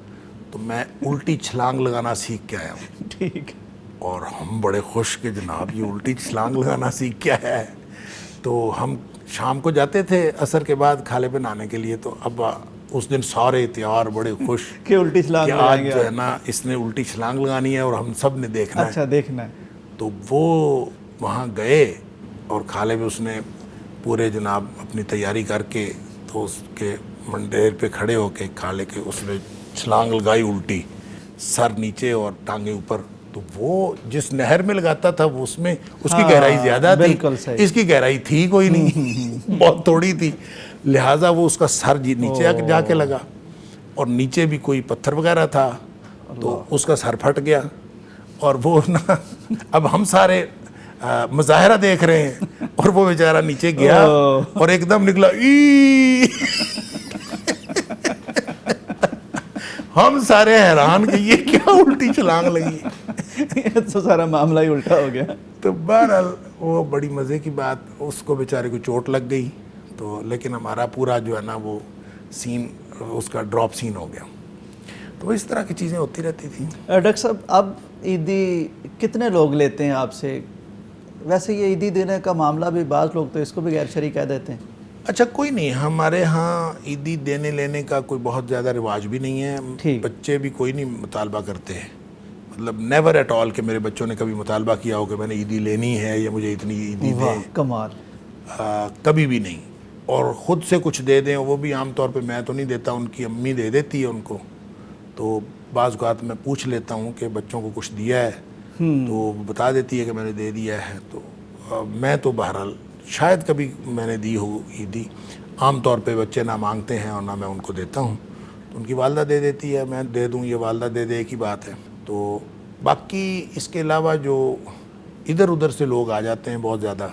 تو میں الٹی چھلانگ لگانا سیکھ کے آیا ہوں۔
ٹھیک،
اور ہم بڑے خوش کہ جناب یہ الٹی چھلانگ لگانا سیکھ کیا ہے۔ تو ہم شام کو جاتے تھے عصر کے بعد کھالے پہ نہانے کے لیے، تو اب اس دن سارے تیار بڑے خوش
کہ الٹی چھلانگ
کہ آج جو ہے نا اس نے الٹی چھلانگ لگانی ہے اور ہم سب نے دیکھنا ہے۔
اچھا، دیکھنا ہے۔
تو وہ وہاں گئے اور کھالے پہ اس نے پورے جناب اپنی تیاری کر کے تو اس کے منڈیر پہ کھڑے ہو کے کھالے کے اس نے چھلانگ لگائی الٹی، سر نیچے اور ٹانگیں اوپر۔ تو وہ جس نہر میں لگاتا تھا وہ اس میں اس کی گہرائی زیادہ تھی، اس کی گہرائی تھی کوئی نہیں، بہت تھوڑی تھی، لہٰذا وہ اس کا سر نیچے جا کے لگا، اور نیچے بھی کوئی پتھر وغیرہ تھا تو اس کا سر پھٹ گیا، اور وہ نا اب ہم سارے مظاہرہ دیکھ رہے ہیں اور وہ بیچارہ نیچے گیا اور ایک دم نکلا ای ہم سارے حیران کہ یہ کیا الٹی چھلانگ لگی،
تو سارا معاملہ ہی الٹا ہو گیا۔
تو بہرحال وہ بڑی مزے کی بات، اس کو بیچارے کو چوٹ لگ گئی، تو لیکن ہمارا پورا جو ہے نا وہ سین اس کا ڈراپ سین ہو گیا۔ تو اس طرح کی چیزیں ہوتی رہتی تھیں۔
ڈاکٹر صاحب اب عیدی کتنے لوگ لیتے ہیں آپ سے؟ ویسے یہ عیدی دینے کا معاملہ بھی بعض لوگ تو اس کو بھی غیر شرعی کہہ دیتے ہیں.
اچھا کوئی نہیں، ہمارے ہاں عیدی دینے لینے کا کوئی بہت زیادہ رواج بھی نہیں ہے.
ٹھیک.
بچے بھی کوئی نہیں مطالبہ کرتے ہیں، مطلب نیور ایٹ آل کہ میرے بچوں نے کبھی مطالبہ کیا ہو کہ میں نے عیدی لینی ہے یا مجھے اتنی عیدی دیں.
کمال.
کبھی بھی نہیں. اور خود سے کچھ دے دیں، وہ بھی عام طور پہ میں تو نہیں دیتا، ان کی امی دے دیتی ہے ان کو. تو بعض اوقات میں پوچھ لیتا ہوں کہ بچوں کو کچھ دیا ہے تو وہ بتا دیتی ہے کہ میں نے دے دیا ہے. تو میں تو بہرحال شاید کبھی میں نے دی ہو عیدی. عام طور پہ بچے نہ مانگتے ہیں اور نہ میں ان کو دیتا ہوں. تو ان کی والدہ دے دیتی ہے، میں دے دوں، یہ والدہ دے دے ایک ہی بات ہے. تو باقی اس کے علاوہ جو ادھر ادھر سے لوگ آ جاتے ہیں بہت زیادہ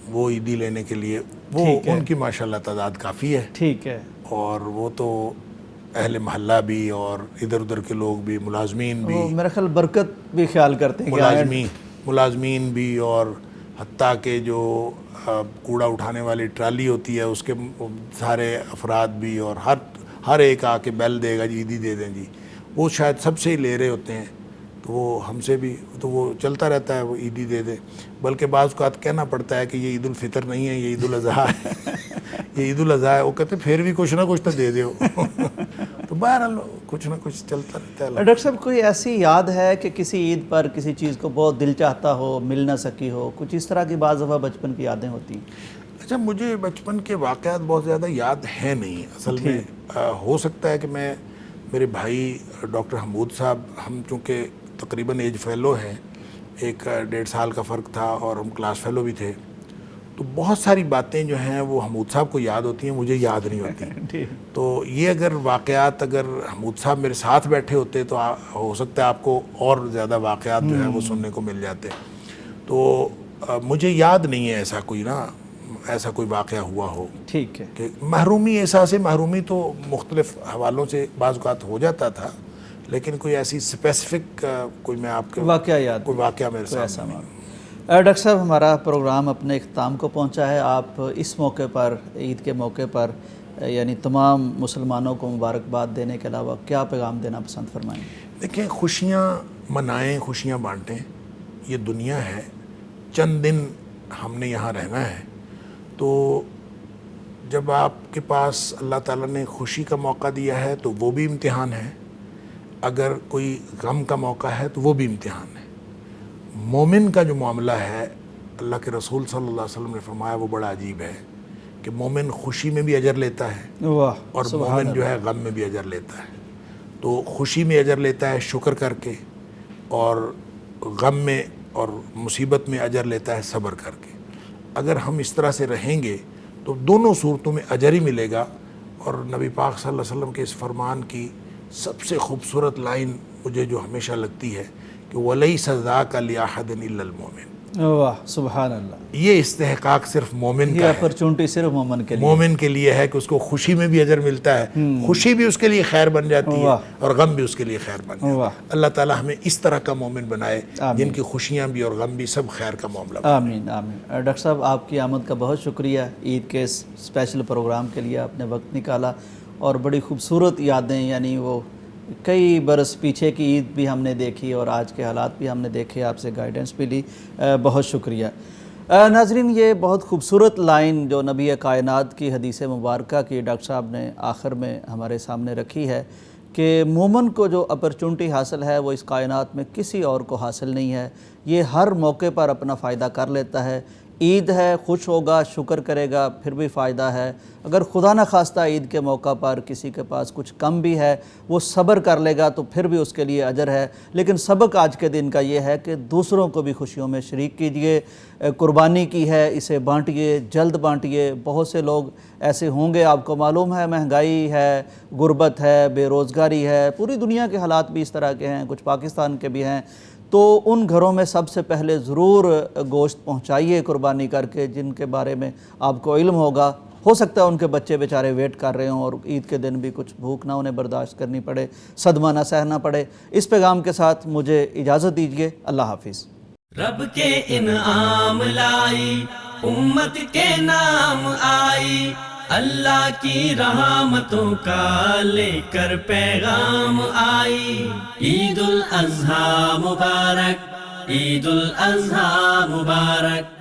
وہ عیدی لینے کے لیے، وہ ان کی ماشاءاللہ تعداد کافی ہے.
ٹھیک ہے.
اور وہ تو اہل محلہ بھی اور ادھر ادھر کے لوگ بھی، ملازمین بھی،
میرا خیال برکت بھی خیال کرتے ہیں
ملازمین بھی، اور حتیٰ کہ جو کوڑا اٹھانے والی ٹرالی ہوتی ہے اس کے سارے افراد بھی، اور ہر ایک آ کے بیل دے گا جی عیدی دے دیں جی، وہ شاید سب سے ہی لے رہے ہوتے ہیں. تو وہ ہم سے بھی تو وہ چلتا رہتا ہے، وہ عیدی دے دے. بلکہ بعض اوقات کہنا پڑتا ہے کہ یہ عید الفطر نہیں ہے، یہ عید الاضحیٰ ہے. یہ عید الاضحیٰ ہے. وہ کہتے ہیں پھر بھی کچھ نہ کچھ تو دے دو. تو بہرحال کچھ نہ کچھ چلتا رہتا ہے.
ڈاکٹر صاحب کوئی ایسی یاد ہے کہ کسی عید پر کسی چیز کو بہت دل چاہتا ہو، مل نہ سکی ہو، کچھ اس طرح کی بعض دفعہ بچپن کی یادیں ہوتی ہیں؟
اچھا مجھے بچپن کے واقعات بہت زیادہ یاد ہیں نہیں اصل میں. ہو سکتا ہے کہ میرے بھائی ڈاکٹر حمود صاحب، ہم چونکہ تقریباً ایج فیلو ہیں، 1.5 سال کا فرق تھا اور ہم کلاس فیلو بھی تھے، تو بہت ساری باتیں جو ہیں وہ حمود صاحب کو یاد ہوتی ہیں، مجھے یاد نہیں ہوتی. تو یہ اگر واقعات اگر حمود صاحب میرے ساتھ بیٹھے ہوتے تو ہو سکتا ہے آپ کو اور زیادہ واقعات جو ہیں وہ سننے کو مل جاتے. تو مجھے یاد نہیں ہے ایسا کوئی واقعہ ہوا ہو.
ٹھیک ہے. کہ
محرومی، احساس محرومی تو مختلف حوالوں سے بعض اوقات ہو جاتا تھا، لیکن کوئی ایسی اسپیسیفک کوئی میں آپ کے
واقعہ یاد
کوئی واقعہ میرے سامنے نہیں.
ڈاکٹر صاحب ہمارا پروگرام اپنے اختتام کو پہنچا ہے. آپ اس موقع پر، عید کے موقع پر، یعنی تمام مسلمانوں کو مبارکباد دینے کے علاوہ کیا پیغام دینا پسند فرمائیں؟
دیکھیں، خوشیاں منائیں، خوشیاں بانٹیں. یہ دنیا ہے، چند دن ہم نے یہاں رہنا ہے. تو جب آپ کے پاس اللہ تعالیٰ نے خوشی کا موقع دیا ہے تو وہ بھی امتحان ہے، اگر کوئی غم کا موقع ہے تو وہ بھی امتحان ہے. مومن کا جو معاملہ ہے، اللہ کے رسول صلی اللہ علیہ وسلم نے فرمایا وہ بڑا عجیب ہے کہ مومن خوشی میں بھی اجر لیتا ہے اور مومن جو ہے غم میں بھی اجر لیتا ہے. تو خوشی میں اجر لیتا ہے شکر کر کے، اور غم میں اور مصیبت میں اجر لیتا ہے صبر کر کے. اگر ہم اس طرح سے رہیں گے تو دونوں صورتوں میں اجر ہی ملے گا. اور نبی پاک صلی اللہ علیہ وسلم کے اس فرمان کی سب سے خوبصورت لائن مجھے جو ہمیشہ لگتی ہے کہ وَلَيْسَ ذَاكَ لِأَحَدٍ إِلَّا الْمُؤْمِنِ.
واہ سبحان اللہ.
یہ استحقاق صرف مومن کا ہے،
یہ اپرچونٹی صرف مومن
کے لیے ہے کہ اس کو خوشی میں بھی اجر ملتا ہے، خوشی بھی اس کے لیے خیر بن جاتی ہے اور غم بھی اس کے لیے خیر بن جاتا ہے. اللہ تعالی ہمیں اس طرح کا مومن بنائے جن کی خوشیاں بھی اور غم بھی سب خیر کا معاملہ بنائے.
آمین آمین. ڈاکٹر صاحب آپ کی آمد کا بہت شکریہ. عید کے اس اسپیشل پروگرام کے لیے آپ نے وقت نکالا اور بڑی خوبصورت یادیں، یعنی وہ کئی برس پیچھے کی عید بھی ہم نے دیکھی اور آج کے حالات بھی ہم نے دیکھے، آپ سے گائیڈنس بھی لی. بہت شکریہ. ناظرین، یہ بہت خوبصورت لائن جو نبی کائنات کی حدیث مبارکہ کی ڈاکٹر صاحب نے آخر میں ہمارے سامنے رکھی ہے کہ مومن کو جو اپرچونٹی حاصل ہے وہ اس کائنات میں کسی اور کو حاصل نہیں ہے. یہ ہر موقع پر اپنا فائدہ کر لیتا ہے. عید ہے، خوش ہوگا، شکر کرے گا، پھر بھی فائدہ ہے. اگر خدا نہ خواستہ عید کے موقع پر کسی کے پاس کچھ کم بھی ہے، وہ صبر کر لے گا تو پھر بھی اس کے لیے اجر ہے. لیکن سبق آج کے دن کا یہ ہے کہ دوسروں کو بھی خوشیوں میں شریک کیجئے. قربانی کی ہے، اسے بانٹیے، جلد بانٹیے. بہت سے لوگ ایسے ہوں گے، آپ کو معلوم ہے مہنگائی ہے، غربت ہے، بے روزگاری ہے، پوری دنیا کے حالات بھی اس طرح کے ہیں، کچھ پاکستان کے بھی ہیں. تو ان گھروں میں سب سے پہلے ضرور گوشت پہنچائیے قربانی کر کے جن کے بارے میں آپ کو علم ہوگا. ہو سکتا ہے ان کے بچے بیچارے ویٹ کر رہے ہوں اور عید کے دن بھی کچھ بھوک نہ انہیں برداشت کرنی پڑے، صدمہ نہ سہنا پڑے. اس پیغام کے ساتھ مجھے اجازت دیجیے. اللہ حافظ.
رب کے انعام لائی، امت کے نام آئی، اللہ کی رحمتوں کا لے کر پیغام آئی. عید الاضحیٰ مبارک، عید الاضحیٰ مبارک.